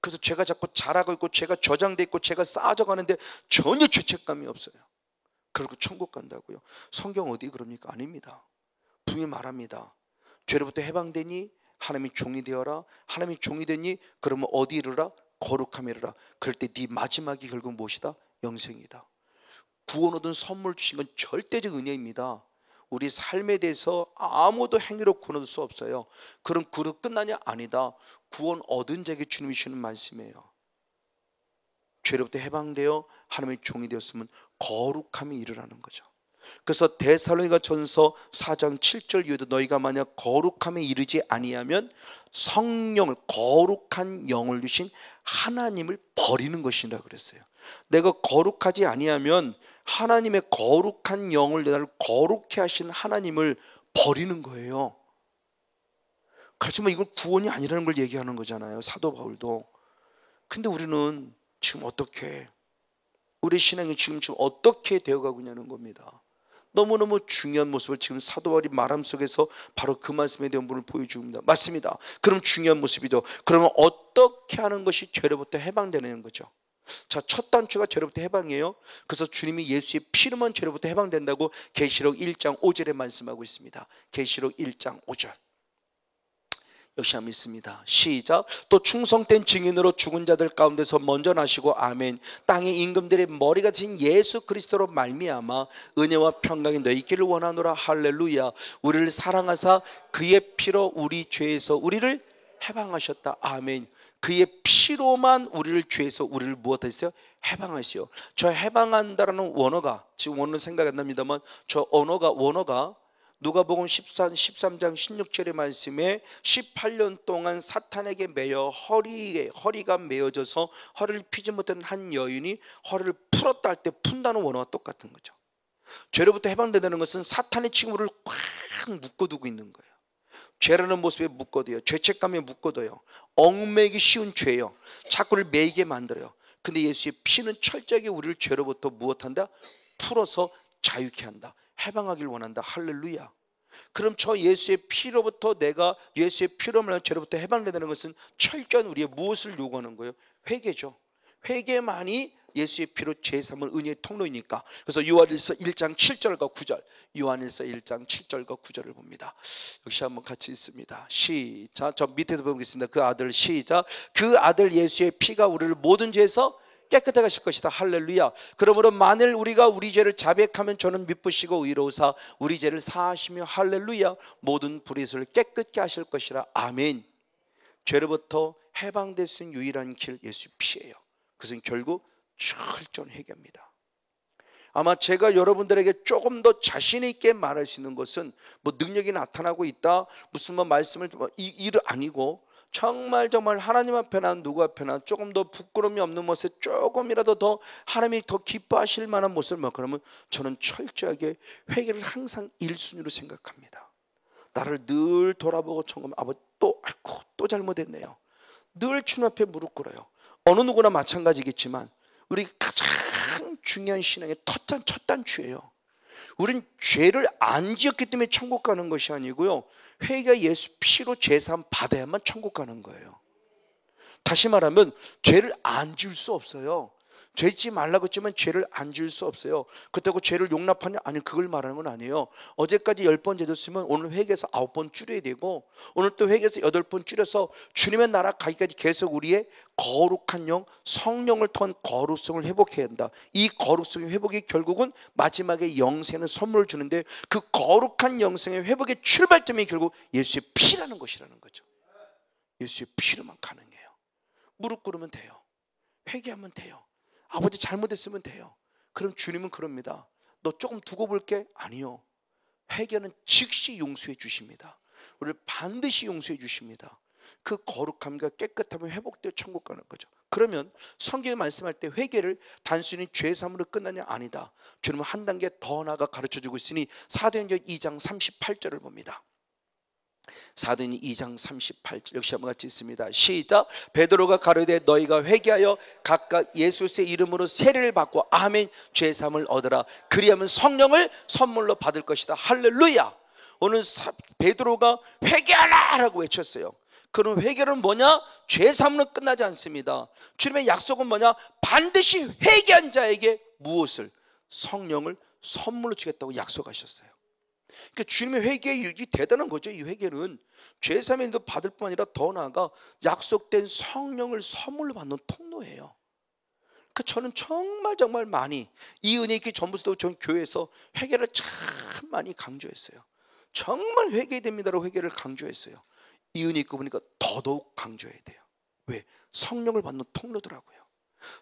그래서 죄가 자꾸 자라고 있고 죄가 저장돼 있고 죄가 쌓아져 가는데 전혀 죄책감이 없어요. 그리고 천국 간다고요. 성경 어디 그럽니까? 아닙니다. 분명히 말합니다. 죄로부터 해방되니 하나님의 종이 되어라. 하나님의 종이 되니 그러면 어디 이르라? 거룩함에 이르라. 그럴 때 네 마지막이 결국 무엇이다? 영생이다. 구원 얻은 선물 주신 건 절대적 은혜입니다. 우리 삶에 대해서 아무도 행위로 구원 얻을 수 없어요. 그럼 그릇 끝나냐? 아니다. 구원 얻은 자에게 주님이 주는 말씀이에요. 죄로부터 해방되어 하나님의 종이 되었으면 거룩함이 이르라는 거죠. 그래서 데살로니가 전서 4장 7절 이후에도 너희가 만약 거룩함에 이르지 아니하면 성령을 거룩한 영을 주신 하나님을 버리는 것이라 그랬어요. 내가 거룩하지 아니하면 하나님의 거룩한 영을 나를 거룩해 하신 하나님을 버리는 거예요. 하지만 이건 구원이 아니라는 걸 얘기하는 거잖아요, 사도 바울도. 근데 우리는 지금 어떻게, 우리 신앙이 지금 어떻게 되어가고 있냐는 겁니다. 너무너무 중요한 모습을 지금 사도 바울이 말함 속에서 바로 그 말씀에 대한 부분을 보여줍니다. 맞습니다. 그럼 중요한 모습이죠. 그러면 어떻게 하는 것이 죄로부터 해방되는 거죠? 자, 첫 단추가 죄로부터 해방이에요. 그래서 주님이 예수의 피로만 죄로부터 해방된다고 계시록 1장 5절에 말씀하고 있습니다. 계시록 1장 5절. 역시 한번 있습니다. 시작. 또 충성된 증인으로 죽은 자들 가운데서 먼저 나시고 아멘. 땅의 임금들의 머리가 진 예수 그리스도로 말미암아 은혜와 평강이 너희 있기를 원하노라. 할렐루야. 우리를 사랑하사 그의 피로 우리 죄에서 우리를 해방하셨다. 아멘. 그의 피로만 우리를 죄에서 우리를 무엇하셨어요? 해방하시오. 저 해방한다라는 원어가, 지금 원어는 생각이 안 납니다만 저 원어가 누가복음 13장 16절의 말씀에 18년 동안 사탄에게 매여 허리가 매어져서 허리를 피지 못하는 한 여인이 허리를 풀었다 할 때 푼다는 원어와 똑같은 거죠. 죄로부터 해방된다는 것은 사탄의 징후를 꽉 묶어두고 있는 거예요. 죄라는 모습에 묶어둬요. 죄책감에 묶어둬요. 얽매이기 쉬운 죄요. 자꾸를 매이게 만들어요. 근데 예수의 피는 철저하게 우리를 죄로부터 무엇한다? 풀어서 자유케 한다. 해방하길 원한다. 할렐루야. 그럼 저 예수의 피로부터 내가 예수의 피로 말하는 죄로부터 해방된다는 것은 철저한 우리의 무엇을 요구하는 거예요? 회개죠. 회개만이 예수의 피로 죄사함을 은혜의 통로이니까. 그래서 요한일서 1장 7절과 9절, 요한일서 1장 7절과 9절을 봅니다. 역시 한번 같이 읽습니다. 시작. 저 밑에도 보겠습니다. 그 아들, 시작. 그 아들 예수의 피가 우리를 모든 죄에서 깨끗하게 하실 것이다. 할렐루야. 그러므로 만일 우리가 우리 죄를 자백하면 저는 미쁘시고 의로우사 우리 죄를 사하시며 할렐루야 모든 불의를 깨끗게 하실 것이라. 아멘. 죄로부터 해방될 수 있는 유일한 길 예수 피예요. 그것은 결국 철저한 회개입니다. 아마 제가 여러분들에게 조금 더 자신 있게 말할 수 있는 것은 뭐 능력이 나타나고 있다, 무슨 뭐 말씀을 일 아니고 정말 하나님 앞에나 누구 앞에나 조금 더 부끄러움이 없는 모습, 조금이라도 더 하나님이 더 기뻐하실 만한 모습을 그러면 저는 철저하게 회개를 항상 1순위로 생각합니다. 나를 늘 돌아보고 점검, 아버지 또 잘못했네요. 늘 주님 앞에 무릎 꿇어요. 어느 누구나 마찬가지겠지만 우리 가장 중요한 신앙의 첫 단추예요. 우린 죄를 안 지었기 때문에 천국 가는 것이 아니고요, 회개가 예수 피로 제사함 받아야만 천국 가는 거예요. 다시 말하면 죄를 안 지을 수 없어요. 죄 짓지 말라고 했지만 죄를 안 지을 수 없어요. 그렇다고 죄를 용납하냐? 아니, 그걸 말하는 건 아니에요. 어제까지 10번 죄 졌으면 오늘 회개해서 9번 줄여야 되고, 오늘 또 회개해서 8번 줄여서 주님의 나라 가기까지 계속 우리의 거룩한 영, 성령을 통한 거룩성을 회복해야 한다. 이 거룩성의 회복이 결국은 마지막에 영생의 선물을 주는데, 그 거룩한 영생의 회복의 출발점이 결국 예수의 피라는 것이라는 거죠. 예수의 피로만 가능해요. 무릎 꿇으면 돼요. 회개하면 돼요. 아버지 잘못했으면 돼요. 그럼 주님은 그럽니다. 너 조금 두고 볼게? 아니요. 회개는 즉시 용서해 주십니다. 우리를 반드시 용서해 주십니다. 그 거룩함과 깨끗함을 회복되어 천국 가는 거죠. 그러면 성경에 말씀할 때 회개를 단순히 죄사함으로 끝나냐? 아니다. 주님은 한 단계 더 나아가 가르쳐주고 있으니 사도행전 2장 38절을 봅니다. 사도행전 2장 38절 역시 한번 같이 있습니다. 시작. 베드로가 가로되 너희가 회개하여 각각 예수의 이름으로 세례를 받고 아멘 죄사함을 얻으라. 그리하면 성령을 선물로 받을 것이다. 할렐루야. 오늘 베드로가 회개하라 라고 외쳤어요. 그럼 회개는 뭐냐? 죄사함으로 끝나지 않습니다. 주님의 약속은 뭐냐? 반드시 회개한 자에게 무엇을? 성령을 선물로 주겠다고 약속하셨어요. 그러니까 주님의 회개의 대단한 거죠. 이 회개는 죄사함을 받을 뿐 아니라 더 나아가 약속된 성령을 선물로 받는 통로예요. 그러니까 저는 정말 많이 이 은혜 있기 전부터 전 교회에서 회개를 참 많이 강조했어요. 정말 회개해야 됩니다라고 회개를 강조했어요. 이 은혜 있고 보니까 더더욱 강조해야 돼요. 왜? 성령을 받는 통로더라고요.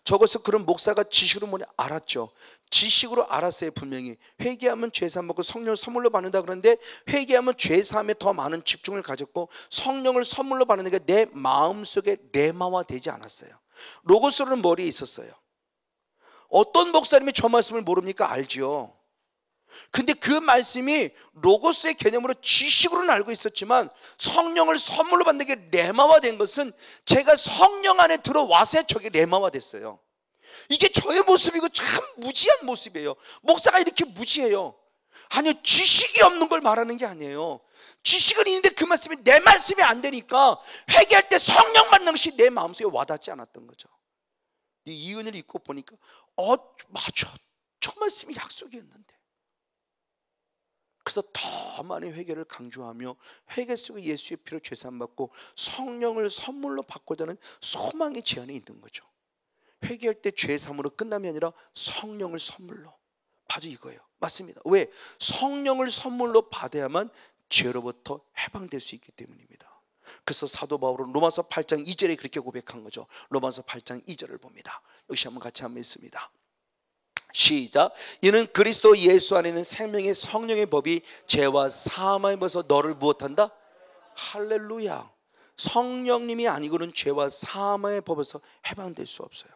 저것을 그런 목사가 지식으로 뭐냐 알았죠. 지식으로 알았어요. 분명히 회개하면 죄사함 받고 성령을 선물로 받는다 그러는데, 회개하면 죄사함에 더 많은 집중을 가졌고 성령을 선물로 받는 게 내 마음속에 레마화되지 않았어요. 로고스로는 머리에 있었어요. 어떤 목사님이 저 말씀을 모릅니까? 알죠. 근데 그 말씀이 로고스의 개념으로 지식으로는 알고 있었지만 성령을 선물로 받는 게 레마화된 것은 제가 성령 안에 들어와서 저게 레마화됐어요. 이게 저의 모습이고 참 무지한 모습이에요. 목사가 이렇게 무지해요. 아니요, 지식이 없는 걸 말하는 게 아니에요. 지식은 있는데 그 말씀이 내 말씀이 안 되니까 회개할 때 성령 받는 것이 내 마음속에 와닿지 않았던 거죠. 이 은혜를 읽고 보니까 맞아, 저 말씀이 약속이었는데. 그래서 더 많은 회개를 강조하며 회개 속에 예수의 피로 죄사함 받고 성령을 선물로 받고자 하는 소망의 제한이 있는 거죠. 회개할 때 죄사함으로 끝남이 아니라 성령을 선물로 받아, 이거예요. 맞습니다. 왜? 성령을 선물로 받아야만 죄로부터 해방될 수 있기 때문입니다. 그래서 사도 바울은 로마서 8장 2절에 그렇게 고백한 거죠. 로마서 8장 2절을 봅니다. 역시 한번 같이 한번 읽습니다. 시작. 이는 그리스도 예수 안에 있는 생명의 성령의 법이 죄와 사함에 벗어 너를 무엇한다? 할렐루야. 성령님이 아니고는 죄와 사함의 법에서 해방될 수 없어요.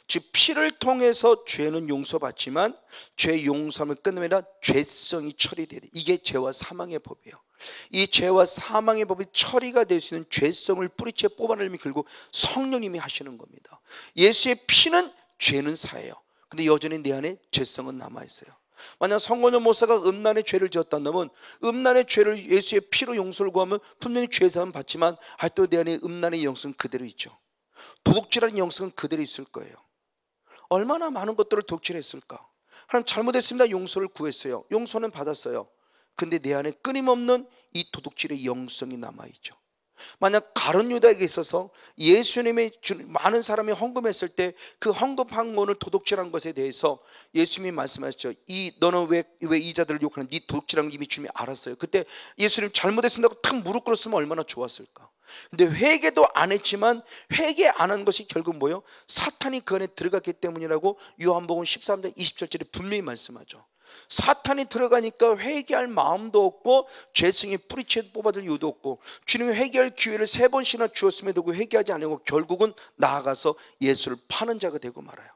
즉 피를 통해서 죄는 용서받지만 죄 용서함을 끝내면 죄성이 처리돼야 돼. 이게 죄와 사망의 법이에요. 이 죄와 사망의 법이 처리가 될 수 있는 죄성을 뿌리채 뽑아내면 결국 성령님이 하시는 겁니다. 예수의 피는 죄는 사해요. 근데 여전히 내 안에 죄성은 남아있어요. 만약 성건영 목사가 음란의 죄를 지었다면 음란의 죄를 예수의 피로 용서를 구하면 분명히 죄사함 받지만 또 내 안에 음란의 영성은 그대로 있죠. 도둑질하는 영성은 그대로 있을 거예요. 얼마나 많은 것들을 도둑질했을까. 하나님 잘못했습니다, 용서를 구했어요. 용서는 받았어요. 근데 내 안에 끊임없는 이 도둑질의 영성이 남아있죠. 만약 가룟 유다에게 있어서 예수님의 많은 사람이 헌금했을 때 그 헌금한 것을 도둑질한 것에 대해서 예수님이 말씀하셨죠. 너는 왜 이자들을 욕하는, 네 도둑질한 거 이미 주님이 알았어요. 그때 예수님 잘못했습니다고 탁 무릎 꿇었으면 얼마나 좋았을까. 근데 회개도 안 했지만 회개 안 한 것이 결국 뭐예요? 사탄이 그 안에 들어갔기 때문이라고 요한복음 13장 27절에 분명히 말씀하죠. 사탄이 들어가니까 회개할 마음도 없고 죄성이 뿌리채 뽑아들 이유도 없고 주님이 회개할 기회를 3번씩이나 주었음에도 회개하지 않고 결국은 나아가서 예수를 파는 자가 되고 말아요.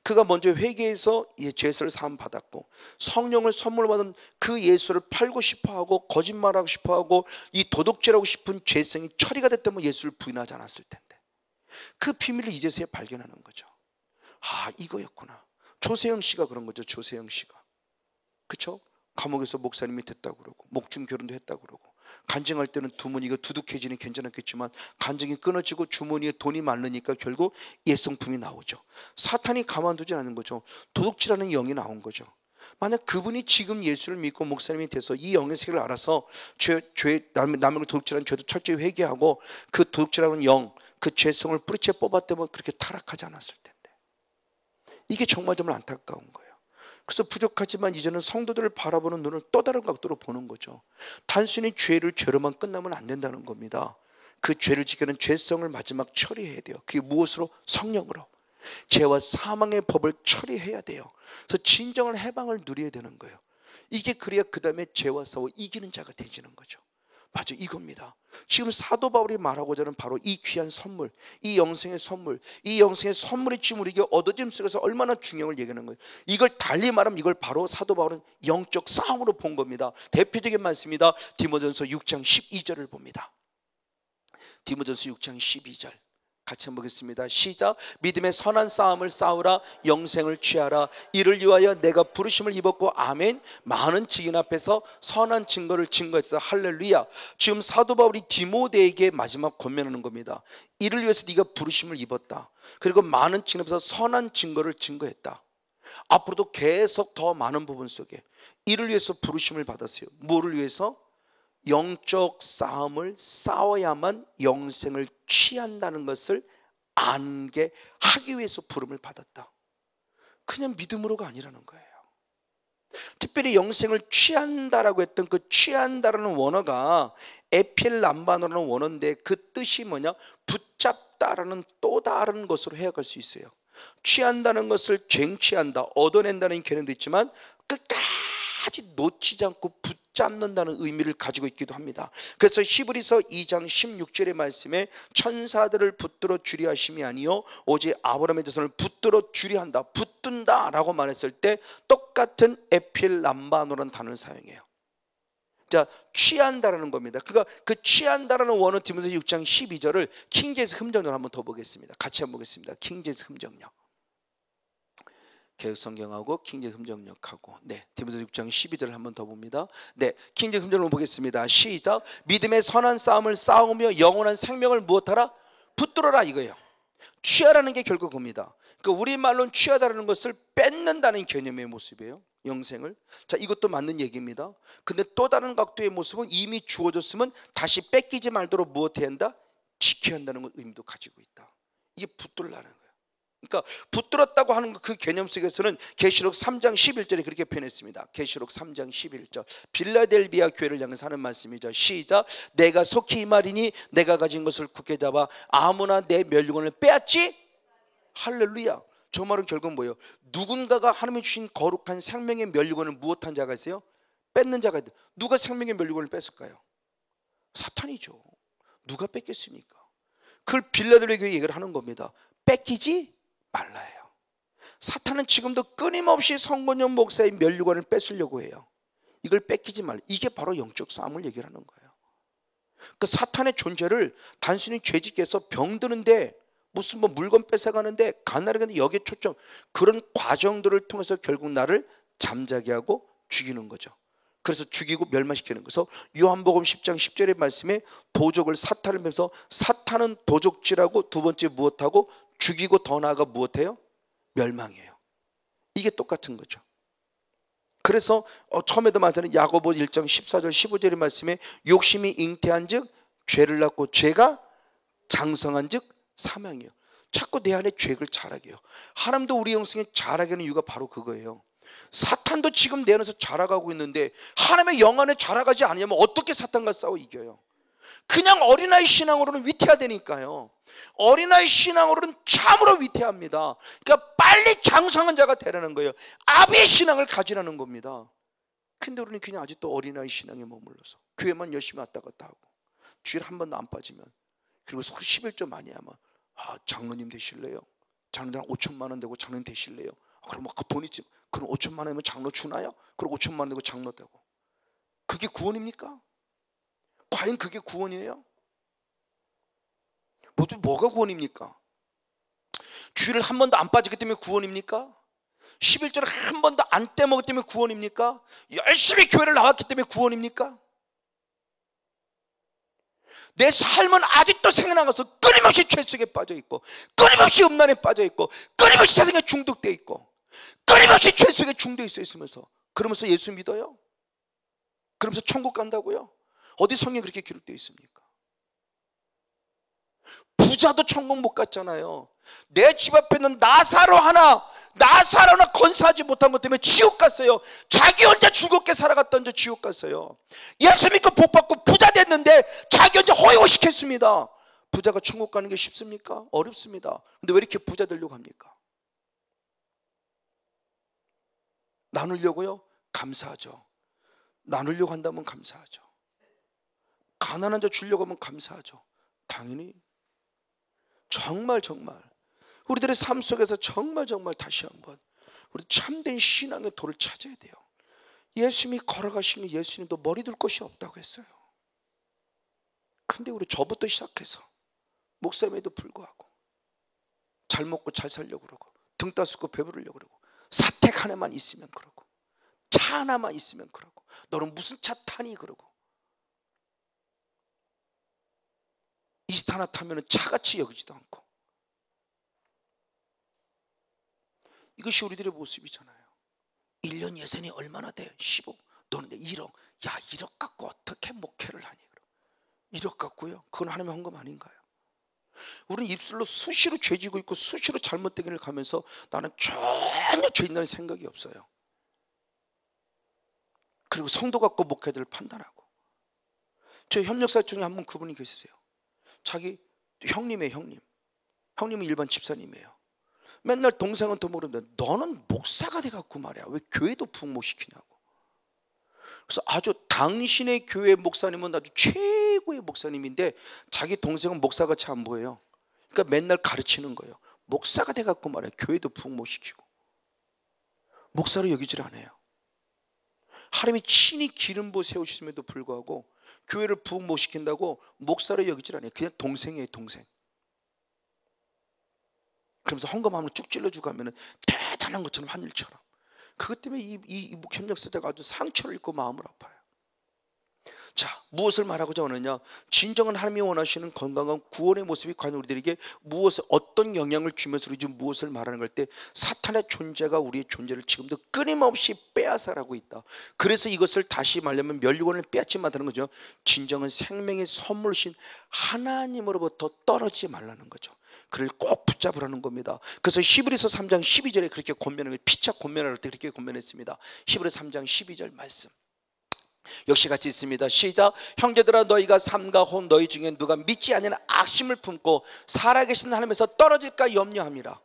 그가 먼저 회개해서 죄를 사함 받았고 성령을 선물 받은 그 예수를 팔고 싶어하고 거짓말하고 싶어하고 이 도둑질하고 싶은 죄성이 처리가 됐다면 예수를 부인하지 않았을 텐데 그 비밀을 이제서야 발견하는 거죠. 이거였구나. 조세영 씨가 그런 거죠. 조세영 씨가. 그렇죠? 감옥에서 목사님이 됐다고 그러고 목중 결혼도 했다고 그러고 간증할 때는 두머니가 두둑해지니 괜찮았겠지만 간증이 끊어지고 주머니에 돈이 많으니까 결국 예성품이 나오죠. 사탄이 가만두지 않는 거죠. 도둑질하는 영이 나온 거죠. 만약 그분이 지금 예수를 믿고 목사님이 돼서 이 영의 세계를 알아서 남을 도둑질하는 죄도 철저히 회개하고 그 도둑질하는 영, 그 죄성을 뿌리채 뽑았다면 그렇게 타락하지 않았을 텐데 이게 정말 안타까운 거예요. 그래서 부족하지만 이제는 성도들을 바라보는 눈을 또 다른 각도로 보는 거죠. 단순히 죄를 죄로만 끝나면 안 된다는 겁니다. 그 죄를 지키는 죄성을 마지막 처리해야 돼요. 그게 무엇으로? 성령으로. 죄와 사망의 법을 처리해야 돼요. 그래서 진정한 해방을 누려야 되는 거예요. 이게 그래야 그 다음에 죄와 싸워 이기는 자가 되지는 거죠. 맞아, 이겁니다. 지금 사도 바울이 말하고자 하는 바로 이 귀한 선물, 이 영생의 선물, 이 영생의 선물이 지금 우리에게 얻어짐 속에서 얼마나 중요한 걸 얘기하는 거예요. 이걸 달리 말하면 이걸 바로 사도 바울은 영적 싸움으로 본 겁니다. 대표적인 말씀입니다. 디모데전서 6장 12절을 봅니다. 디모데전서 6장 12절 같이 한번 보겠습니다. 시작. 믿음의 선한 싸움을 싸우라. 영생을 취하라. 이를 위하여 내가 부르심을 입었고 아멘. 많은 증인 앞에서 선한 증거를 증거했다. 할렐루야. 지금 사도 바울이 디모데에게 마지막 권면하는 겁니다. 이를 위해서 네가 부르심을 입었다. 그리고 많은 증인 앞에서 선한 증거를 증거했다. 앞으로도 계속 더 많은 부분 속에 이를 위해서 부르심을 받았어요. 뭐를 위해서? 영적 싸움을 싸워야만 영생을 취한다는 것을 안게 하기 위해서 부름을 받았다. 그냥 믿음으로가 아니라는 거예요. 특별히 영생을 취한다라고 했던 그 취한다라는 원어가 에필람바노라는 원어인데 그 뜻이 뭐냐? 붙잡다라는 또 다른 것으로 해석할 수 있어요. 취한다는 것을 쟁취한다, 얻어낸다는 개념도 있지만 끝까지 놓치지 않고 붙잡는다는 의미를 가지고 있기도 합니다. 그래서 히브리서 2장 16절의 말씀에 천사들을 붙들어 주려 하심이 아니요 오직 아브라함의 자손을 붙들어 주려 한다, 붙든다 라고 말했을 때 똑같은 에필람바노라는 단어를 사용해요. 자, 취한다라는 겁니다. 그러니까 그 취한다라는 원어 디모데서 6장 12절을 킹제임스 흠정령으로 한번 더 보겠습니다. 같이 한번 보겠습니다. 킹제임스 흠정령. 개혁성경하고 킹제임스 흠정령하고, 네, 디모데서 6장 12절을 한번 더 봅니다. 네, 킹제임스 흠정령을 보겠습니다. 시작. 믿음의 선한 싸움을 싸우며 영원한 생명을 무엇하라? 붙들어라 이거예요. 취하라는 게 결국 그겁니다. 그러니까 우리말로는 취하다라는 것을 뺏는다는 개념의 모습이에요. 영생을. 자, 이것도 맞는 얘기입니다. 근데 또 다른 각도의 모습은 이미 주어졌으면 다시 뺏기지 말도록 무엇해야 한다? 지켜야 한다는 의미도 가지고 있다. 이게 붙들라는 거예요. 그러니까 붙들었다고 하는 그 개념 속에서는 계시록 3장 11절에 그렇게 표현했습니다. 계시록 3장 11절 빌라델비아 교회를 향해서 하는 말씀이죠. 시작. 내가 속히 이 말이니 내가 가진 것을 굳게 잡아 아무나 내 멸류관을 빼앗지. 할렐루야. 저 말은 결국 뭐예요? 누군가가 하나님이 주신 거룩한 생명의 멸류관을 무엇한 자가 있어요? 뺏는 자가 있다. 누가 생명의 멸류관을 뺐을까요? 사탄이죠. 누가 뺏겠습니까? 그걸 빌라델비아 교회 얘기를 하는 겁니다. 뺏기지 말라예요. 사탄은 지금도 끊임없이 성건영 목사의 멸류관을 뺏으려고 해요. 이걸 뺏기지 말라. 이게 바로 영적 싸움을 얘기를 하는 거예요. 그 사탄의 존재를 단순히 죄짓게서 병드는데 무슨 뭐 물건 뺏어가는데 가난하게 여기에 초점, 그런 과정들을 통해서 결국 나를 잠자게 하고 죽이는 거죠. 그래서 죽이고 멸망시키는 거죠. 요한복음 10장 10절의 말씀에 도적을 사탄을 보면서 사탄은 도적질하고 두 번째 무엇하고 죽이고 더 나아가 무엇해요? 멸망해요. 이게 똑같은 거죠. 그래서 처음에도 말했던 야고보 1장 14절 15절의 말씀에 욕심이 잉태한 즉 죄를 낳고 죄가 장성한 즉 사망이에요. 자꾸 내 안에 죄를 자라게 해요. 하나님도 우리 영성에 자라게 하는 이유가 바로 그거예요. 사탄도 지금 내 안에서 자라가고 있는데 하나님의 영 안에 자라가지 않으면 어떻게 사탄과 싸워 이겨요? 그냥 어린아이 신앙으로는 위태하다니까요. 어린아이 신앙으로는 참으로 위태합니다. 그러니까 빨리 장성한 자가 되라는 거예요. 아비의 신앙을 가지라는 겁니다. 근데 우리는 그냥 아직도 어린아이 신앙에 머물러서 교회만 열심히 왔다 갔다 하고 주일 한 번도 안 빠지면, 그리고 11조 많이 하면 장로님 되실래요? 장로님 5천만 원 되고 장로님 되실래요? 그럼 뭐 돈 있지? 그럼 5천만 원이면 장로 주나요? 그럼 5천만 원 되고 장로 되고. 그게 구원입니까? 과연 그게 구원이에요? 뭐가 구원입니까? 주일을 한 번도 안 빠지기 때문에 구원입니까? 11조를 한 번도 안 떼먹기 때문에 구원입니까? 열심히 교회를 나왔기 때문에 구원입니까? 내 삶은 아직도 생각나서 끊임없이 죄 속에 빠져 있고, 끊임없이 음란에 빠져 있고, 끊임없이 세상에 중독되어 있고, 끊임없이 죄 속에 중독 있으면서, 그러면서 예수 믿어요? 그러면서 천국 간다고요? 어디 성경에 그렇게 기록되어 있습니까? 부자도 천국 못 갔잖아요. 내 집 앞에 있는 나사로 하나 건사하지 못한 것 때문에 지옥 갔어요. 자기 혼자 즐겁게 살아갔던 저 지옥 갔어요. 예수 믿고 복 받고 부자 됐는데 자기 혼자 호의호식했습니다. 부자가 천국 가는 게 쉽습니까? 어렵습니다. 근데 왜 이렇게 부자 되려고 합니까? 나누려고요? 감사하죠. 나누려고 한다면 감사하죠. 가난한 자 주려고 하면 감사하죠. 당연히. 정말 우리들의 삶 속에서 정말 다시 한번 우리 참된 신앙의 도를 찾아야 돼요. 예수님이 걸어가시는 예수님도 머리 둘 곳이 없다고 했어요. 근데 우리 저부터 시작해서 목사님에도 불구하고 잘 먹고 잘 살려고 그러고 등 따스고 배부르려고 그러고 사택 하나만 있으면 그러고 차 하나만 있으면 그러고 너는 무슨 차 타니 그러고 이스타 하나 타면 차같이 여기지도 않고. 이것이 우리들의 모습이잖아요. 1년 예산이 얼마나 돼? 10억. 너는 1억. 야, 1억 갖고 어떻게 목회를 하니? 1억 갖고요? 그건 하나님의 헌금 아닌가요? 우리는 입술로 수시로 죄지고 있고 수시로 잘못된 길을 가면서 나는 전혀 죄인다는 생각이 없어요. 그리고 성도 갖고 목회들을 판단하고. 저 협력사 중에 한 분 그분이 계시세요. 자기 형님이에요. 형님은 일반 집사님이에요. 맨날 동생은 더 모르는데 너는 목사가 돼갖고 말이야 왜 교회도 부흥 못 시키냐고. 그래서 아주 당신의 교회 목사님은 아주 최고의 목사님인데 자기 동생은 목사같이 안 보여요. 그러니까 맨날 가르치는 거예요. 목사가 돼갖고 말이에요. 교회도 부흥 못 시키고 목사로 여기질 않아요. 하나님이 친히 기름 부어 세우심에도 불구하고 교회를 부흥 못 시킨다고 목사로 여기질 않아요. 그냥 동생이에요, 동생. 그러면서 헌금함을 쭉 찔러주고 하면 대단한 것처럼 한 일처럼. 그것 때문에 이 협력사자가 아주 상처를 입고 마음을 아파요. 자, 무엇을 말하고자 하느냐? 진정한 하나님이 원하시는 건강한 구원의 모습이 과연 우리들에게 어떤 영향을 주면서 우리 무엇을 말하는 걸 때 사탄의 존재가 우리의 존재를 지금도 끊임없이 빼앗아가고 있다. 그래서 이것을 다시 말하면 멸류관을 빼앗지 말라는 거죠. 진정한 생명의 선물이신 하나님으로부터 떨어지지 말라는 거죠. 그를 꼭 붙잡으라는 겁니다. 그래서 히브리서 3장 12절에 그렇게 권면을, 피차 권면할 때 그렇게 권면했습니다. 히브리서 3장 12절 말씀 역시 같이 있습니다. 시작. 형제들아, 너희가 삼가 혼 너희 중에 누가 믿지 아니하는 악심을 품고 살아계신 하나님에서 떨어질까 염려함이라.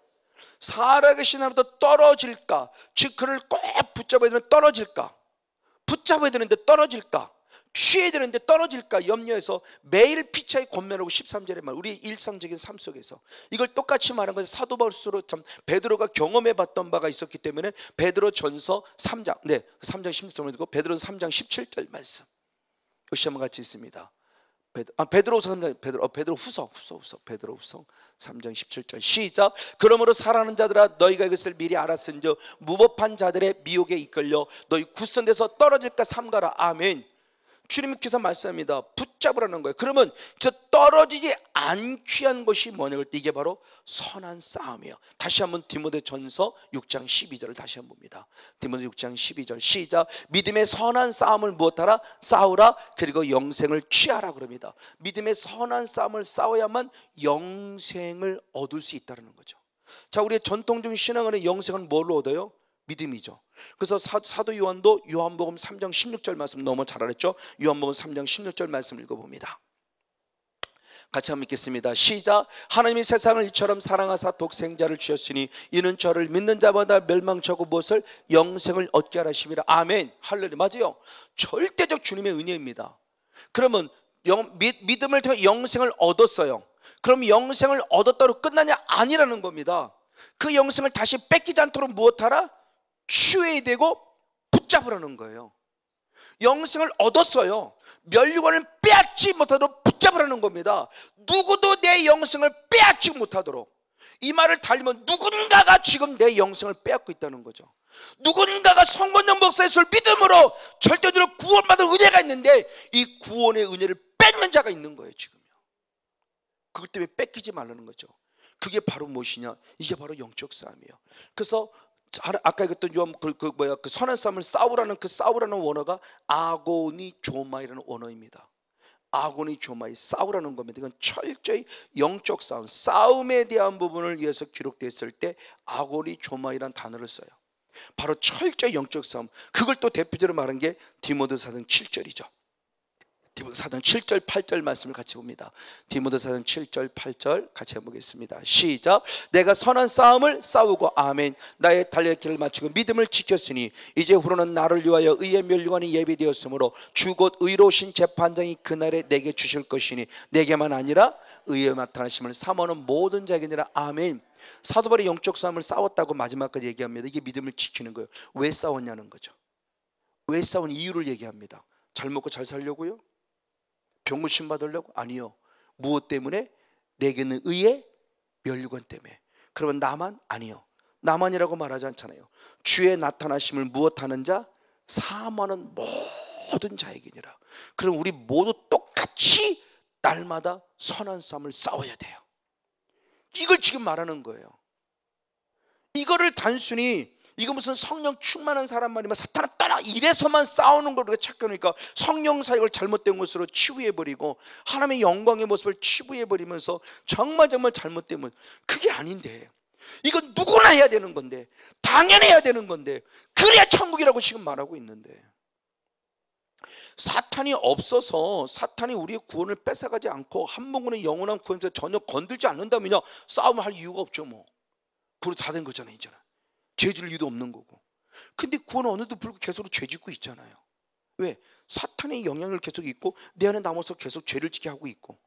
살아계신 하나님부터 떨어질까, 즉 그를 꼭 붙잡아야 되는데 떨어질까, 붙잡아야 되는데 떨어질까, 취해야 되는데 떨어질까 염려해서 매일 피차에 권면하고 13절에 말, 우리 일상적인 삶 속에서 이걸 똑같이 말한 것은 사도 바울로 참 베드로가 경험해 봤던 바가 있었기 때문에 베드로 전서 3장 3장 16절을 듣고 베드로 3장 17절 말씀 역시 한번 같이 있습니다. 베드로후서 3장 17절 시작. 그러므로 사랑하는 자들아, 너희가 이것을 미리 알았은즉 무법한 자들의 미혹에 이끌려 너희 굳선돼서 떨어질까 삼가라. 아멘. 주님께서 말씀합니다. 붙잡으라는 거예요. 그러면 저 떨어지지 않기 위한 것이 뭐냐 할 때 이게 바로 선한 싸움이에요. 다시 한번 디모데전서 6장 12절을 다시 한번 봅니다. 디모데 6장 12절 시작. 믿음의 선한 싸움을 무엇하라? 싸우라. 그리고 영생을 취하라 그럽니다. 믿음의 선한 싸움을 싸워야만 영생을 얻을 수 있다는 거죠. 자, 우리의 전통적인 신앙은 영생은 뭘로 얻어요? 믿음이죠. 그래서 사도 요한도 요한복음 3장 16절 말씀 너무 잘 알았죠? 요한복음 3장 16절 말씀 읽어봅니다. 같이 한번 읽겠습니다. 시작. 하나님이 세상을 이처럼 사랑하사 독생자를 주셨으니 이는 저를 믿는 자마다 멸망치고 무엇을? 영생을 얻게 하라 하심이라. 아멘. 할렐루야. 맞아요. 절대적 주님의 은혜입니다. 그러면 믿음을 통해 영생을 얻었어요. 그럼 영생을 얻었다고 끝나냐? 아니라는 겁니다. 그 영생을 다시 뺏기지 않도록 무엇하라? 취해야 되고 붙잡으라는 거예요. 영생을 얻었어요. 멸류관을 빼앗지 못하도록 붙잡으라는 겁니다. 누구도 내 영생을 빼앗지 못하도록. 이 말을 달리면 누군가가 지금 내 영생을 빼앗고 있다는 거죠. 누군가가 성권영 목사의 술 믿음으로 절대적으로 구원받은 은혜가 있는데 이 구원의 은혜를 뺏는 자가 있는 거예요 지금요. 그것 때문에 뺏기지 말라는 거죠. 그게 바로 무엇이냐? 이게 바로 영적 싸움이에요. 그래서 아까 얘기했던 그 선한 싸움을 싸우라는 그 싸우라는 원어가 아고니조마이라는 원어입니다. 아고니조마이, 싸우라는 겁니다. 이건 철저히 영적 싸움, 싸움에 대한 부분을 위해서 기록되었을 때 아고니조마이라는 단어를 써요. 바로 철저히 영적 싸움. 그걸 또 대표적으로 말한 게 디모데사전 7절이죠. 디모데사전 7절 8절 말씀을 같이 봅니다. 디모데사전 7절 8절 같이 해보겠습니다. 시작. 내가 선한 싸움을 싸우고 아멘 나의 달릴 길을 마치고 믿음을 지켰으니 이제 후로는 나를 위하여 의의 멸류관이 예비되었으므로 주 곧 의로우신 재판장이 그날에 내게 주실 것이니 내게만 아니라 의의 나타나심을 사모하는 모든 자에게니라. 아멘. 사도 바울이 영적 싸움을 싸웠다고 마지막까지 얘기합니다. 이게 믿음을 지키는 거예요. 왜 싸웠냐는 거죠. 왜 싸운 이유를 얘기합니다. 잘 먹고 잘 살려고요? 병고침 받으려고? 아니요. 무엇 때문에? 내게는 의의 멸류관 때문에. 그러면 나만? 아니요. 나만이라고 말하지 않잖아요. 주의 나타나심을 무엇하는 자? 사모하는 모든 자에게니라. 그럼 우리 모두 똑같이 날마다 선한 싸움을 싸워야 돼요. 이걸 지금 말하는 거예요. 이거를 단순히 이거 무슨 성령 충만한 사람 말이면 사탄은 따라 이래서만 싸우는 걸 우리가 착각하니까 성령 사역을 잘못된 것으로 치부해버리고 하나님의 영광의 모습을 치부해버리면서 정말 잘못된 것, 그게 아닌데 이건 누구나 해야 되는 건데 당연히 해야 되는 건데 그래야 천국이라고 지금 말하고 있는데 사탄이 없어서 사탄이 우리의 구원을 뺏어가지 않고 한 번의 영원한 구원에서 전혀 건들지 않는다면요 싸움을 할 이유가 없죠. 뭐 그로 다 된 거잖아요. 이제는 죄 질 이유도 없는 거고. 근데 구원 어느도 불구하고 계속 죄 짓고 있잖아요. 왜? 사탄의 영향을 계속 있고 내 안에 남아서 계속 죄를 짓게 하고 있고,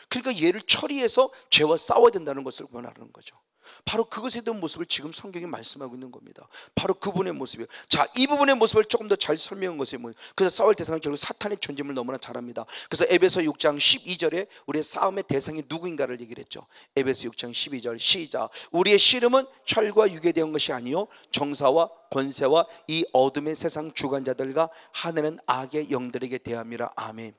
그러니까 얘를 처리해서 죄와 싸워야 된다는 것을 말하는 거죠. 바로 그것에 대한 모습을 지금 성경이 말씀하고 있는 겁니다. 바로 그분의 모습이에요. 자, 이 부분의 모습을 조금 더 잘 설명한 것이 뭐예요? 그래서 싸울 대상은 결국 사탄의 존재임을 너무나 잘 압니다. 그래서 에베소 6장 12절에 우리의 싸움의 대상이 누구인가를 얘기를 했죠. 에베소 6장 12절 시작. 우리의 씨름은 혈과 육에 대한 것이 아니요 정사와 권세와 이 어둠의 세상 주관자들과 하늘은 악의 영들에게 대함이라. 아멘.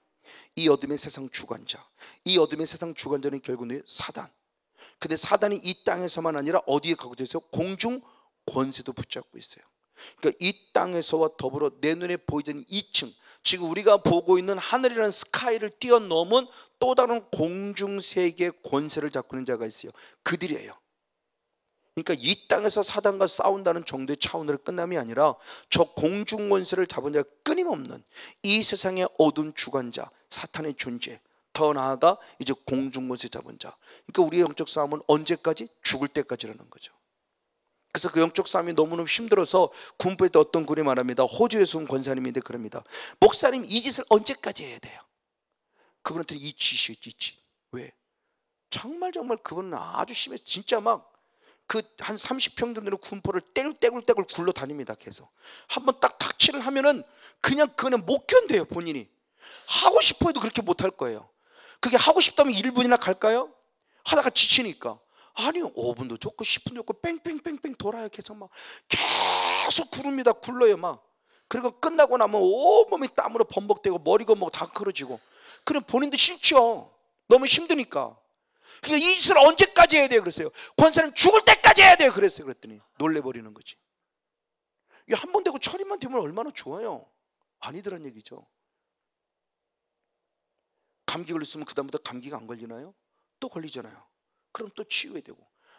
이 어둠의 세상 주관자, 이 어둠의 세상 주관자는 결국은 사단. 근데 사단이 이 땅에서만 아니라 어디에 가고 있어요? 공중 권세도 붙잡고 있어요. 그러니까 이 땅에서와 더불어 내 눈에 보이는 2층, 지금 우리가 보고 있는 하늘이라는 스카이를 뛰어넘은 또 다른 공중 세계의 권세를 잡고 있는 자가 있어요. 그들이에요. 그러니까 이 땅에서 사단과 싸운다는 정도의 차원으로 끝남이 아니라 저 공중 권세를 잡은 자가 끊임없는 이 세상의 어두운 주관자 사탄의 존재, 더 나아가 이제 공중권세 잡은 자. 그러니까 우리의 영적 싸움은 언제까지? 죽을 때까지라는 거죠. 그래서 그 영적 싸움이 너무너무 힘들어서 군부에 때 어떤 군이 말합니다. 호주에서 온 권사님인데 그럽니다. 목사님 이 짓을 언제까지 해야 돼요? 그분한테 이 짓이에요, 이 짓. 왜? 정말 그분은 아주 심해서 진짜 막 그 한 30평 정도의 군포를 떼굴떼굴 굴러 다닙니다. 계속 한번 딱 탁치를 하면은 그냥 그거는 못 견뎌요. 본인이 하고 싶어 해도 그렇게 못 할 거예요. 그게 하고 싶다면 1분이나 갈까요? 하다가 지치니까. 아니요, 5분도 좋고 10분도 좋고 뺑뺑뺑뺑 돌아요. 계속 구릅니다. 굴러요 막. 그리고 끝나고 나면 온몸이 땀으로 범벅되고 머리가 뭐 다 크러지고. 그럼 본인도 싫죠. 너무 힘드니까. 그러니까 이 짓을 언제까지 해야 돼요? 그랬어요. 권사님 죽을 때까지 해야 돼요. 그랬어요. 그랬더니 놀래버리는 거지. 한 번 되고 처리만 되면 얼마나 좋아요. 아니더란 얘기죠. 감기 걸렸으면 그 다음부터 감기가 안 걸리나요? 또 걸리잖아요. 그럼 또 치유해야 되고.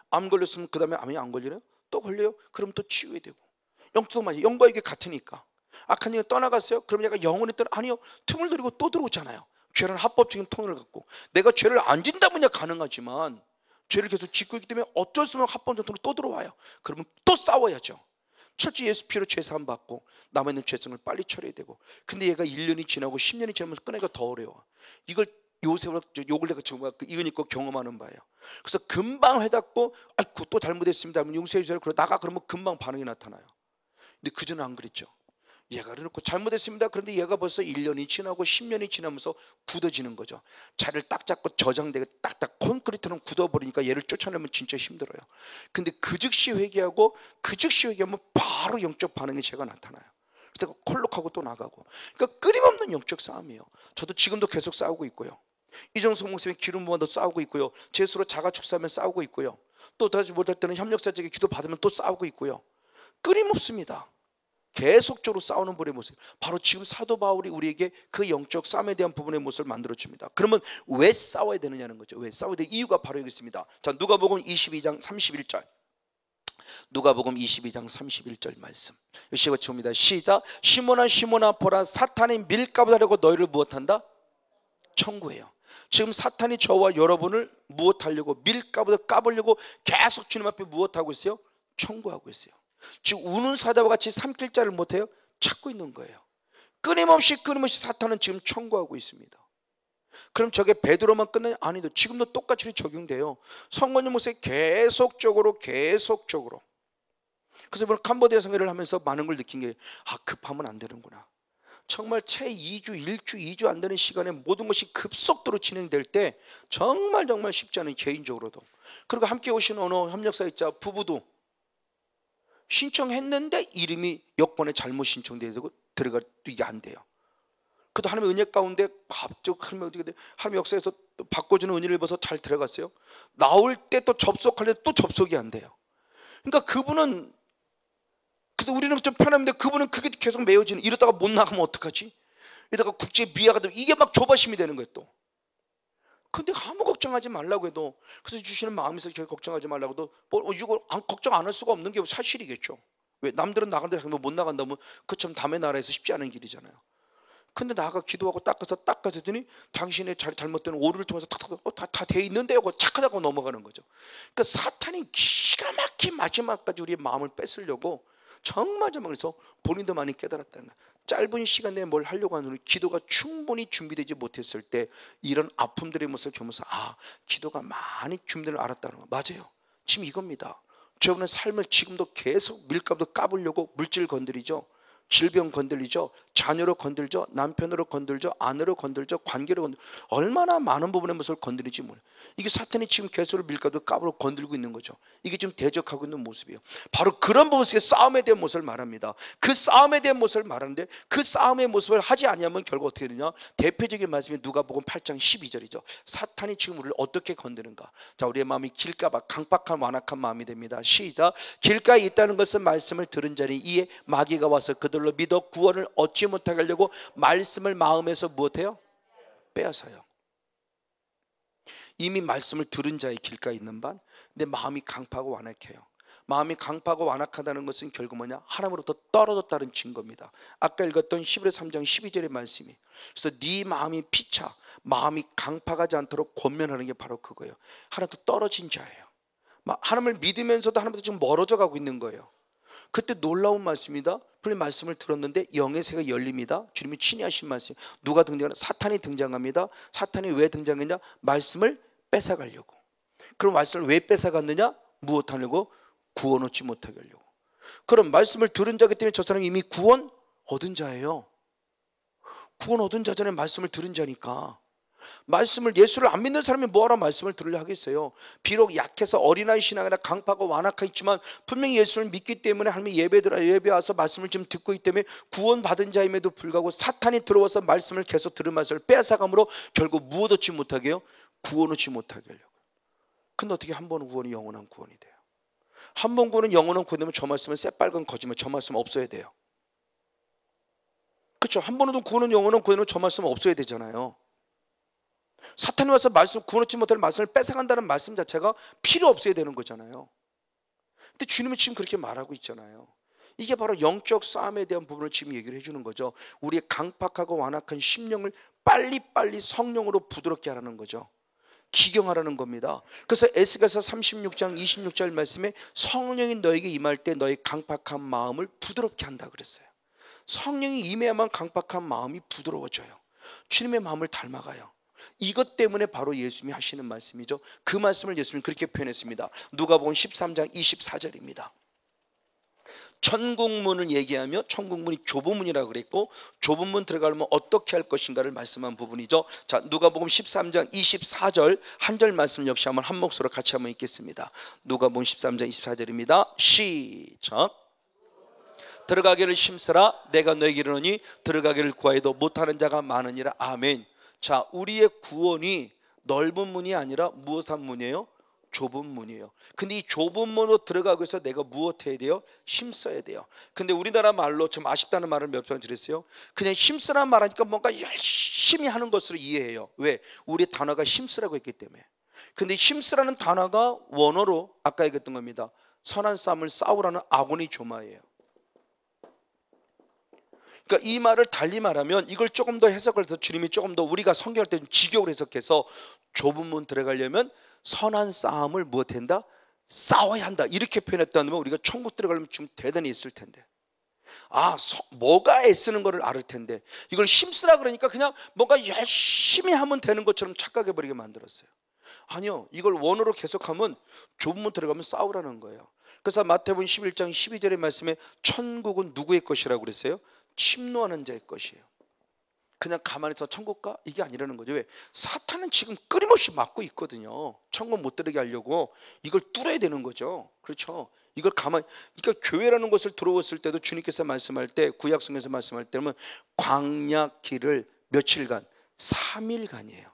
암 걸렸으면 그 다음에 암이 안 걸리나요? 또 걸려요. 그럼 또 치유해야 되고. 영도 마찬가지. 영과 이게 같으니까. 악한 영이 떠나갔어요. 그럼 얘가 영원히 아니요. 틈을 들이고 또 들어오잖아요. 죄는 합법적인 통을 갖고. 내가 죄를 안 진다면야 가능하지만 죄를 계속 짓고 있기 때문에 어쩔 수 없는 합법적인 통으로 또 들어와요. 그러면 또 싸워야죠. 철저히 예수 피로 죄사함 받고 남아있는 죄성을 빨리 처리해야 되고. 근데 얘가 1년이 지나고 10년이 지나면서 꺼내기가 더 어려워. 이걸 요셉을 욕을 내가 정말 이건 있고 경험하는 바예요. 그래서 금방 해닫고 아이고 또 잘못했습니다 하면 용서해 주세요. 그러고 나가 그러면 금방 반응이 나타나요. 근데 그전은 안 그랬죠. 얘가 그래놓고 잘못했습니다. 그런데 얘가 벌써 1년이 지나고 10년이 지나면서 굳어지는 거죠. 자리를 딱 잡고 저장되게 딱딱 콘크리트는 굳어버리니까 얘를 쫓아내면 진짜 힘들어요. 근데 그 즉시 회개하고 그 즉시 회개하면 바로 영적 반응이 제가 나타나요. 그래서 콜록하고 또 나가고. 그러니까 끊임없는 영적 싸움이에요. 저도 지금도 계속 싸우고 있고요. 이정수 목사님이 기름 부어도 싸우고 있고요. 제 스스로 자가 축사하면 싸우고 있고요. 또 다시 못할 때는 협력사적인 기도 받으면 또 싸우고 있고요. 끊임없습니다. 계속적으로 싸우는 분의 모습. 바로 지금 사도 바울이 우리에게 그 영적 싸움에 대한 부분의 모습을 만들어줍니다. 그러면 왜 싸워야 되느냐는 거죠. 왜 싸워야 될 이유가 바로 여기 있습니다. 자, 누가복음 22장 31절. 누가복음 22장 31절 말씀. 시작 봅니다. 시작. 시몬아 시몬아 보라 사탄이 밀가부하려고 너희를 무엇한다? 청구해요. 지금 사탄이 저와 여러분을 무엇하려고 밀가부를 까보려고 계속 주님 앞에 무엇하고 있어요? 청구하고 있어요. 지금 우는 사자와 같이 삼킬 자를 못해요? 찾고 있는 거예요. 끊임없이 사탄은 지금 청구하고 있습니다. 그럼 저게 베드로만 끝나냐? 아니죠. 지금도 똑같이 적용돼요. 성건님 모습에 계속적으로 그래서 이번 캄보디아 생활을 하면서 많은 걸 느낀 게 급하면 안 되는구나. 정말 채 2주, 2주 안 되는 시간에 모든 것이 급속도로 진행될 때 정말 쉽지 않은 개인적으로도. 그리고 함께 오신 어느 협력사역자 부부도 신청했는데 이름이 여권에 잘못 신청되고 들어가 이게 안 돼요. 그래도 하나님의 은혜 가운데 갑자기 하나님의 역사에서 또 바꿔주는 은혜를 입어서 잘 들어갔어요. 나올 때 또 접속하려면 또 접속이 안 돼요. 그러니까 그분은 근데 우리는 좀 편한데 그분은 그게 계속 메어지는. 이러다가 못 나가면 어떡하지? 이러다가 국제 미아가 되면 이게 막 조바심이 되는 거예요 또. 근데 아무 걱정하지 말라고 해도, 그래서 주시는 마음에서 걱정하지 말라고 해도 이거 걱정 안 할 수가 없는 게 사실이겠죠. 왜? 남들은 나간다 생각하면 못 나간다면 그처럼 남의 나라에서 쉽지 않은 길이잖아요. 근데 나가 기도하고 닦아서 했더니 당신의 잘못된 오류를 통해서 다 돼 있는데요. 착하다고 넘어가는 거죠. 그러니까 사탄이 기가 막힌 마지막까지 우리의 마음을 뺏으려고 정말 그래서 본인도 많이 깨달았다는 거예요. 짧은 시간 내에 뭘 하려고 하는 기도가 충분히 준비되지 못했을 때 이런 아픔들의 모습을 겪으면서 기도가 많이 준비를 알았다는 거 맞아요. 지금 이겁니다. 저분의 삶을 지금도 계속 밀가루 까보려고 물질 건드리죠. 질병 건들리죠. 자녀로 건들죠. 남편으로 건들죠. 아내로 건들죠. 관계로 건들죠. 얼마나 많은 부분의 모습을 건드리지 몰라요. 이게 사탄이 지금 계속 밀가루 까불어 건들고 있는 거죠. 이게 지금 대적하고 있는 모습이에요. 바로 그런 모습의 싸움에 대한 모습을 말합니다. 그 싸움에 대한 모습을 말하는데 그 싸움의 모습을 하지 않으면 결국 어떻게 되느냐. 대표적인 말씀이 누가복음 8장 12절이죠. 사탄이 지금 우리를 어떻게 건드는가. 자, 우리의 마음이 길가봐 강팍한 완악한 마음이 됩니다. 시작. 길가에 있다는 것은 말씀을 들은 자니 이에 마귀가 와서 그들로 믿어 구원을 얻지 못하게 하려고 말씀을 마음에서 무엇해요? 빼앗아요. 이미 말씀을 들은 자의 길가에 있는 반, 내 마음이 강팍하고 완악해요. 마음이 강팍하고 완악하다는 것은 결국 뭐냐? 하나님으로부터 떨어졌다는 증거입니다. 아까 읽었던 히브리서 3장 12절의 말씀이. 그래서 네 마음이 피차, 마음이 강팍하지 않도록 권면하는 게 바로 그거예요. 하나님부터 떨어진 자예요. 하나님을 믿으면서도 하나님부터 지금 멀어져 가고 있는 거예요. 그때 놀라운 말씀입니다. 분명히 말씀을 들었는데 영의 새가 열립니다. 주님이 친히 하신 말씀. 누가 등장하나? 사탄이 등장합니다. 사탄이 왜 등장했냐? 말씀을 뺏어가려고. 그럼 말씀을 왜 뺏어갔느냐? 무엇하려고? 구원 얻지 못하게 하려고. 그럼 말씀을 들은 자기 때문에 저 사람이 이미 구원 얻은 자예요. 구원 얻은 자잖아요. 말씀을 들은 자니까. 말씀을, 예수를 안 믿는 사람이 뭐하러 말씀을 들으려 하겠어요. 비록 약해서 어린아이 신앙이나 강팍하고 완악하 있지만 분명히 예수를 믿기 때문에 하나님이 예배 와서 말씀을 좀 듣고 있기 때문에 구원받은 자임에도 불구하고 사탄이 들어와서 말씀을 계속 들은 말씀을 빼앗아감으로 결국 무엇 얻지 못하게 해요? 구원 얻지 못하게 하려고. 근데 어떻게 한 번 구원이 영원한 구원이 돼요? 한 번 구원은 영원한 구원이 되면 저 말씀은 새빨간 거짓말, 저 말씀 없어야 돼요. 그렇죠? 한 번은 구원은 영원한 구원이면 저 말씀 없어야 되잖아요. 사탄이 와서 말씀, 구원 얻지 못할 말씀을 뺏어간다는 말씀 자체가 필요 없어야 되는 거잖아요. 근데 주님은 지금 그렇게 말하고 있잖아요. 이게 바로 영적 싸움에 대한 부분을 지금 얘기를 해주는 거죠. 우리의 강팍하고 완악한 심령을 빨리빨리 성령으로 부드럽게 하라는 거죠. 기경하라는 겁니다. 그래서 에스겔서 36장 26절 말씀에 성령이 너에게 임할 때 너의 강팍한 마음을 부드럽게 한다 그랬어요. 성령이 임해야만 강팍한 마음이 부드러워져요. 주님의 마음을 닮아가요. 이것 때문에 바로 예수님이 하시는 말씀이죠. 그 말씀을 예수님이 그렇게 표현했습니다. 누가복음 13장 24절입니다. 천국문을 얘기하며 천국문이 좁은 문이라고 그랬고 좁은 문 들어가려면 어떻게 할 것인가를 말씀한 부분이죠. 자, 누가복음 13장 24절 한 절 말씀 역시 한번 한 목소리로 같이 한번 읽겠습니다. 누가복음 13장 24절입니다. 시작. 들어가기를 힘쓰라. 내가 너에게 이르노니 들어가기를 구하여도 못하는 자가 많으니라. 아멘. 자, 우리의 구원이 넓은 문이 아니라 무엇한 문이에요? 좁은 문이에요. 근데 이 좁은 문으로 들어가기 위해서 내가 무엇해야 돼요? 힘써야 돼요. 근데 우리나라 말로 좀 아쉽다는 말을 몇 번 들었어요. 그냥 힘쓰라는 말 하니까 뭔가 열심히 하는 것으로 이해해요. 왜? 우리 단어가 힘쓰라고 했기 때문에. 근데 힘쓰라는 단어가 원어로 아까 얘기했던 겁니다. 선한 싸움을 싸우라는 아고니 조마예요. 그러니까 이 말을 달리 말하면 이걸 조금 더 해석을 해서 주님이 조금 더 우리가 성경할 때 직역을 해석해서 좁은 문 들어가려면 선한 싸움을 무엇한다? 싸워야 한다. 이렇게 표현했다면 우리가 천국 들어가려면 좀 대단히 있을 텐데. 뭐가 애쓰는 거를 알을 텐데 이걸 힘쓰라 그러니까 그냥 뭔가 열심히 하면 되는 것처럼 착각해버리게 만들었어요. 아니요, 이걸 원어로 계속하면 좁은 문 들어가면 싸우라는 거예요. 그래서 마태복음 11장 12절의 말씀에 천국은 누구의 것이라고 그랬어요? 침노하는 자의 것이에요. 그냥 가만히 있어 천국 가? 이게 아니라는 거죠. 왜? 사탄은 지금 끊임없이 막고 있거든요. 천국 못 들어게 하려고 이걸 뚫어야 되는 거죠. 그렇죠? 이걸 그러니까 교회라는 것을 들어왔을 때도 주님께서 말씀할 때 구약성에서 말씀할 때는 광야 길을 며칠간 3일간이에요.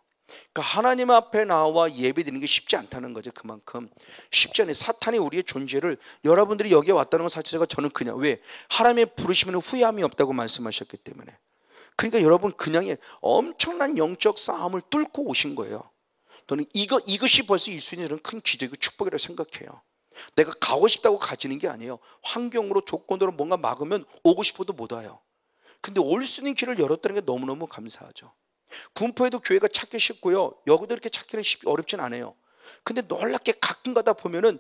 그러니까 하나님 앞에 나와 예배드리는 게 쉽지 않다는 거죠. 그만큼 쉽지 않아요. 사탄이 우리의 존재를, 여러분들이 여기에 왔다는 것 자체가 저는 그냥, 왜? 하나님의 부르시면 후회함이 없다고 말씀하셨기 때문에. 그러니까 여러분 그냥 엄청난 영적 싸움을 뚫고 오신 거예요. 저는 이것이 벌써 예수님은 큰 기적이고 축복이라고 생각해요. 내가 가고 싶다고 가지는 게 아니에요. 환경으로 조건으로 뭔가 막으면 오고 싶어도 못 와요. 근데 올 수 있는 길을 열었다는 게 너무너무 감사하죠. 군포에도 교회가 찾기 쉽고요, 여기도 이렇게 찾기는 어렵진 않아요. 근데 놀랍게 가끔 가다 보면은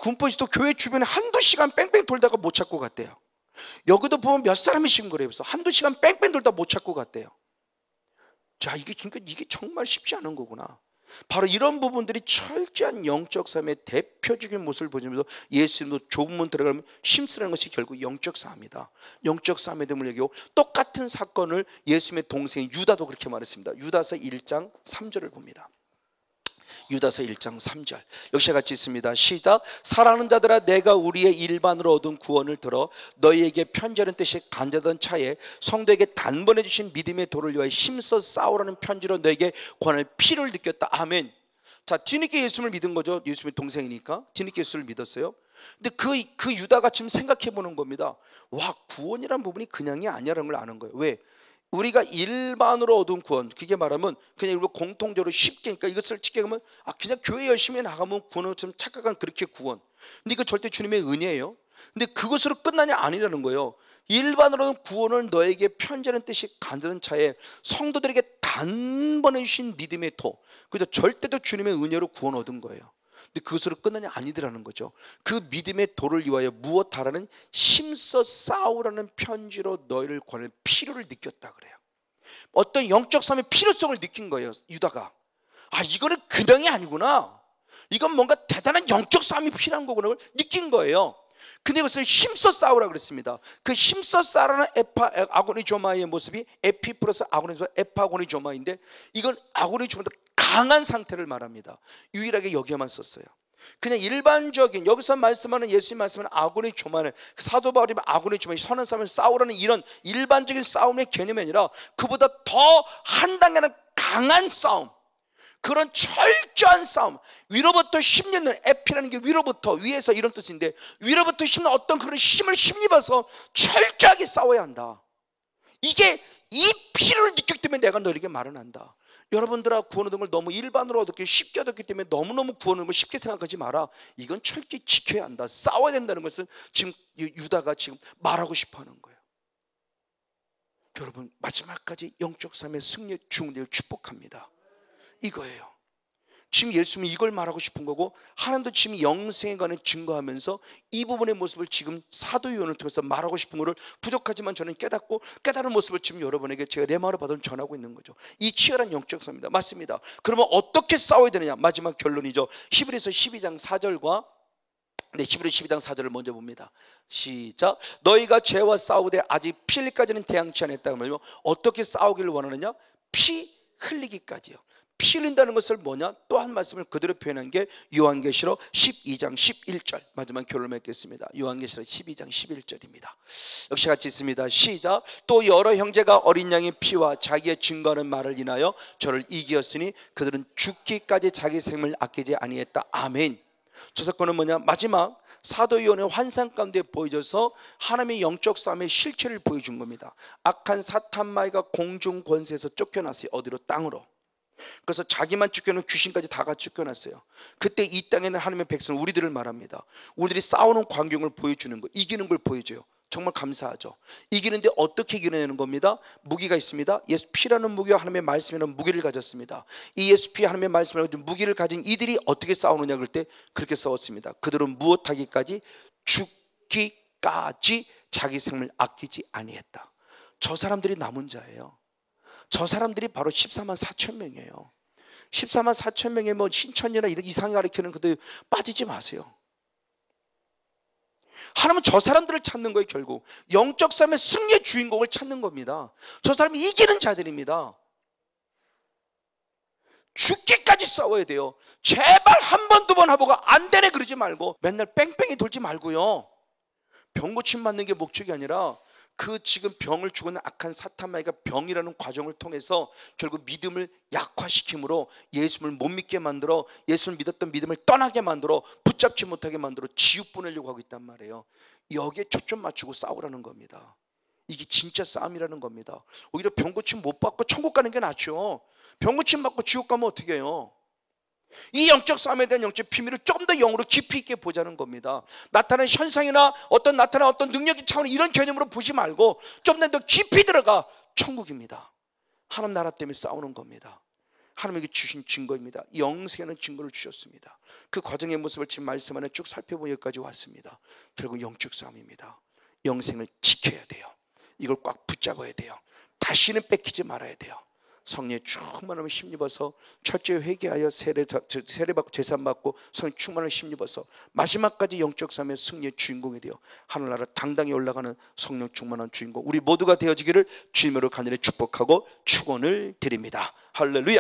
군포에서도 교회 주변에 한두 시간 뺑뺑 돌다가 못 찾고 갔대요. 여기도 보면 몇 사람이 지금 그래요. 그래서 한두 시간 뺑뺑 돌다 못 찾고 갔대요. 자, 이게 정말 쉽지 않은 거구나. 바로 이런 부분들이 철저한 영적 싸움의 대표적인 모습을 보여주면서 예수님도 좁은 들어가면 힘쓰라는 것이 결국 영적 싸움이다. 영적 싸움의 됨을 얘기하고, 똑같은 사건을 예수님의 동생 유다도 그렇게 말했습니다. 유다서 1장 3절을 봅니다. 유다서 1장 3절 역시 같이 있습니다. 시작. 사랑하는 자들아, 내가 우리의 일반으로 얻은 구원을 들어 너희에게 편지하는 뜻이 간절하던 차에 성도에게 단번에 주신 믿음의 도를 위하여 힘써 싸우라는 편지로 너에게 권할 필요를 느꼈다. 아멘. 자, 뒤늦게 예수님을 믿은 거죠. 예수님의 동생이니까 뒤늦게 예수를 믿었어요. 근데 그 유다가 지금 생각해 보는 겁니다. 와, 구원이란 부분이 그냥이 아니라는 걸 아는 거예요. 왜? 우리가 일반으로 얻은 구원, 그게 말하면 그냥 우리가 공통적으로 쉽게, 그러니까 이것을 쉽게 하면 그냥 교회 열심히 나가면 구원을 좀 착각한 그렇게 구원. 근데 이거 절대 주님의 은혜예요. 근데 그것으로 끝나냐? 아니라는 거예요. 일반으로는 구원을 너에게 편지하는 뜻이 간절한 차에 성도들에게 단번에 주신 믿음의 도, 그죠? 절대도 주님의 은혜로 구원 얻은 거예요. 근데 그것으로 끝나냐? 아니더라는 거죠. 그 믿음의 도를 위하여 무엇하라는 힘써 싸우라는 편지로 너희를 권할 필요를 느꼈다 그래요. 어떤 영적 싸움의 필요성을 느낀 거예요. 유다가. 아, 이거는 그냥이 아니구나. 이건 뭔가 대단한 영적 싸움이 필요한 거구나 느낀 거예요. 근데 그것을 힘써 싸우라 그랬습니다. 그 힘써 싸우라는 아고니조마의 모습이 에피 플러스 아고니조마, 에파고니조마인데, 이건 아고니조마보다 강한 상태를 말합니다. 유일하게 여기에만 썼어요. 그냥 일반적인 여기서 말씀하는, 예수님 말씀하는 아고니조마는, 사도 바울이 아고니조마, 선한 싸움을 싸우라는 이런 일반적인 싸움의 개념이 아니라 그보다 더 한 단계는 강한 싸움, 그런 철저한 싸움, 위로부터 힘입는, 에피라는 게 위로부터, 위에서 이런 뜻인데, 위로부터 힘는 어떤 그런 힘을 힘입어서 철저하게 싸워야 한다. 이게 이 필요를 느꼈기 때문에 내가 너에게 말은 한다. 여러분들아, 구원 얻은 걸 너무 일반으로 얻었기, 쉽게 얻었기 때문에 너무너무 구원 얻은 걸 쉽게 생각하지 마라. 이건 철저히 지켜야 한다. 싸워야 된다는 것을 지금 유다가 지금 말하고 싶어 하는 거예요. 여러분, 마지막까지 영적 싸움의 승리의 주문을 축복합니다. 이거예요. 지금 예수님이 이걸 말하고 싶은 거고, 하나님도 지금 영생에 관해 증거하면서 이 부분의 모습을 지금 사도 요한을 통해서 말하고 싶은 거를 부족하지만 저는 깨닫고, 깨달은 모습을 지금 여러분에게 제가 레마로 받아 전하고 있는 거죠. 이 치열한 영적 싸움입니다. 맞습니다. 그러면 어떻게 싸워야 되느냐? 마지막 결론이죠. 히브리서 12장 4절과 히브리 12장 4절을 먼저 봅니다. 시작. 너희가 죄와 싸우되 아직 피 흘리기까지는 대항치 않았다. 그러면 어떻게 싸우기를 원하느냐? 피 흘리기까지요. 피 흘린다는 것을 뭐냐? 또 한 말씀을 그대로 표현한 게 요한계시록 12장 11절, 마지막 결론을 맺겠습니다. 요한계시록 12장 11절입니다. 역시 같이 있습니다. 시작. 또 여러 형제가 어린 양의 피와 자기의 증거하는 말을 인하여 저를 이기었으니 그들은 죽기까지 자기 생명을 아끼지 아니했다. 아멘. 저 사건은 뭐냐? 마지막 사도 요한의 환상 가운데 보여져서 하나님의 영적 싸움의 실체를 보여준 겁니다. 악한 사탄마귀가 공중 권세에서 쫓겨났어요. 어디로? 땅으로. 그래서 자기만 쫓겨는 귀신까지 다 같이 쫓겨났어요. 그때 이 땅에 있는 하나님의 백성, 우리들을 말합니다. 우리들이 싸우는 광경을 보여주는 거, 이기는 걸 보여줘요. 정말 감사하죠. 이기는데 어떻게 이겨내는 겁니다? 무기가 있습니다. 예수 피라는 무기와 하나님의 말씀이라는 무기를 가졌습니다. 이 예수 피 하나님의 말씀을 가진 무기를 가진 이들이 어떻게 싸우느냐 그럴 때 그렇게 싸웠습니다. 그들은 무엇하기까지? 죽기까지 자기 생명을 아끼지 아니했다. 저 사람들이 남은 자예요. 저 사람들이 바로 14만 4천 명이에요. 14만 4천 명의 뭐 신천이나 이상히 가리키는 그들 빠지지 마세요. 하나님은 저 사람들을 찾는 거예요. 결국 영적 싸움의 승리의 주인공을 찾는 겁니다. 저 사람이 이기는 자들입니다. 죽기까지 싸워야 돼요. 제발 한 번, 두 번 하보고 안 되네 그러지 말고 맨날 뺑뺑이 돌지 말고요. 병 고침 맞는 게 목적이 아니라 그 지금 병을 주고 있는 악한 사탄마귀가 병이라는 과정을 통해서 결국 믿음을 약화시킴으로 예수를 못 믿게 만들어, 예수를 믿었던 믿음을 떠나게 만들어, 붙잡지 못하게 만들어 지옥 보내려고 하고 있단 말이에요. 여기에 초점 맞추고 싸우라는 겁니다. 이게 진짜 싸움이라는 겁니다. 오히려 병 고침 못 받고 천국 가는 게 낫죠. 병 고침 받고 지옥 가면 어떻게 해요? 이 영적 싸움에 대한 영적 비밀을 좀 더 영으로 깊이 있게 보자는 겁니다. 나타나는 현상이나 어떤 능력의 차원, 이런 개념으로 보지 말고 좀 더 깊이 들어가. 천국입니다. 하나님 나라 때문에 싸우는 겁니다. 하나님에게 주신 증거입니다. 영생에는 증거를 주셨습니다. 그 과정의 모습을 지금 말씀 안에 쭉 살펴보니 여기까지 왔습니다. 결국 영적 싸움입니다. 영생을 지켜야 돼요. 이걸 꽉 붙잡아야 돼요. 다시는 뺏기지 말아야 돼요. 성령의 충만함을 힘입어서 철저히 회개하여 세례받고 제산받고 성령 충만함을 힘입어서 마지막까지 영적 삶의 승리의 주인공이 되어 하늘나라 당당히 올라가는 성령 충만한 주인공 우리 모두가 되어지기를 주님으로 간절히 축복하고 축원을 드립니다. 할렐루야.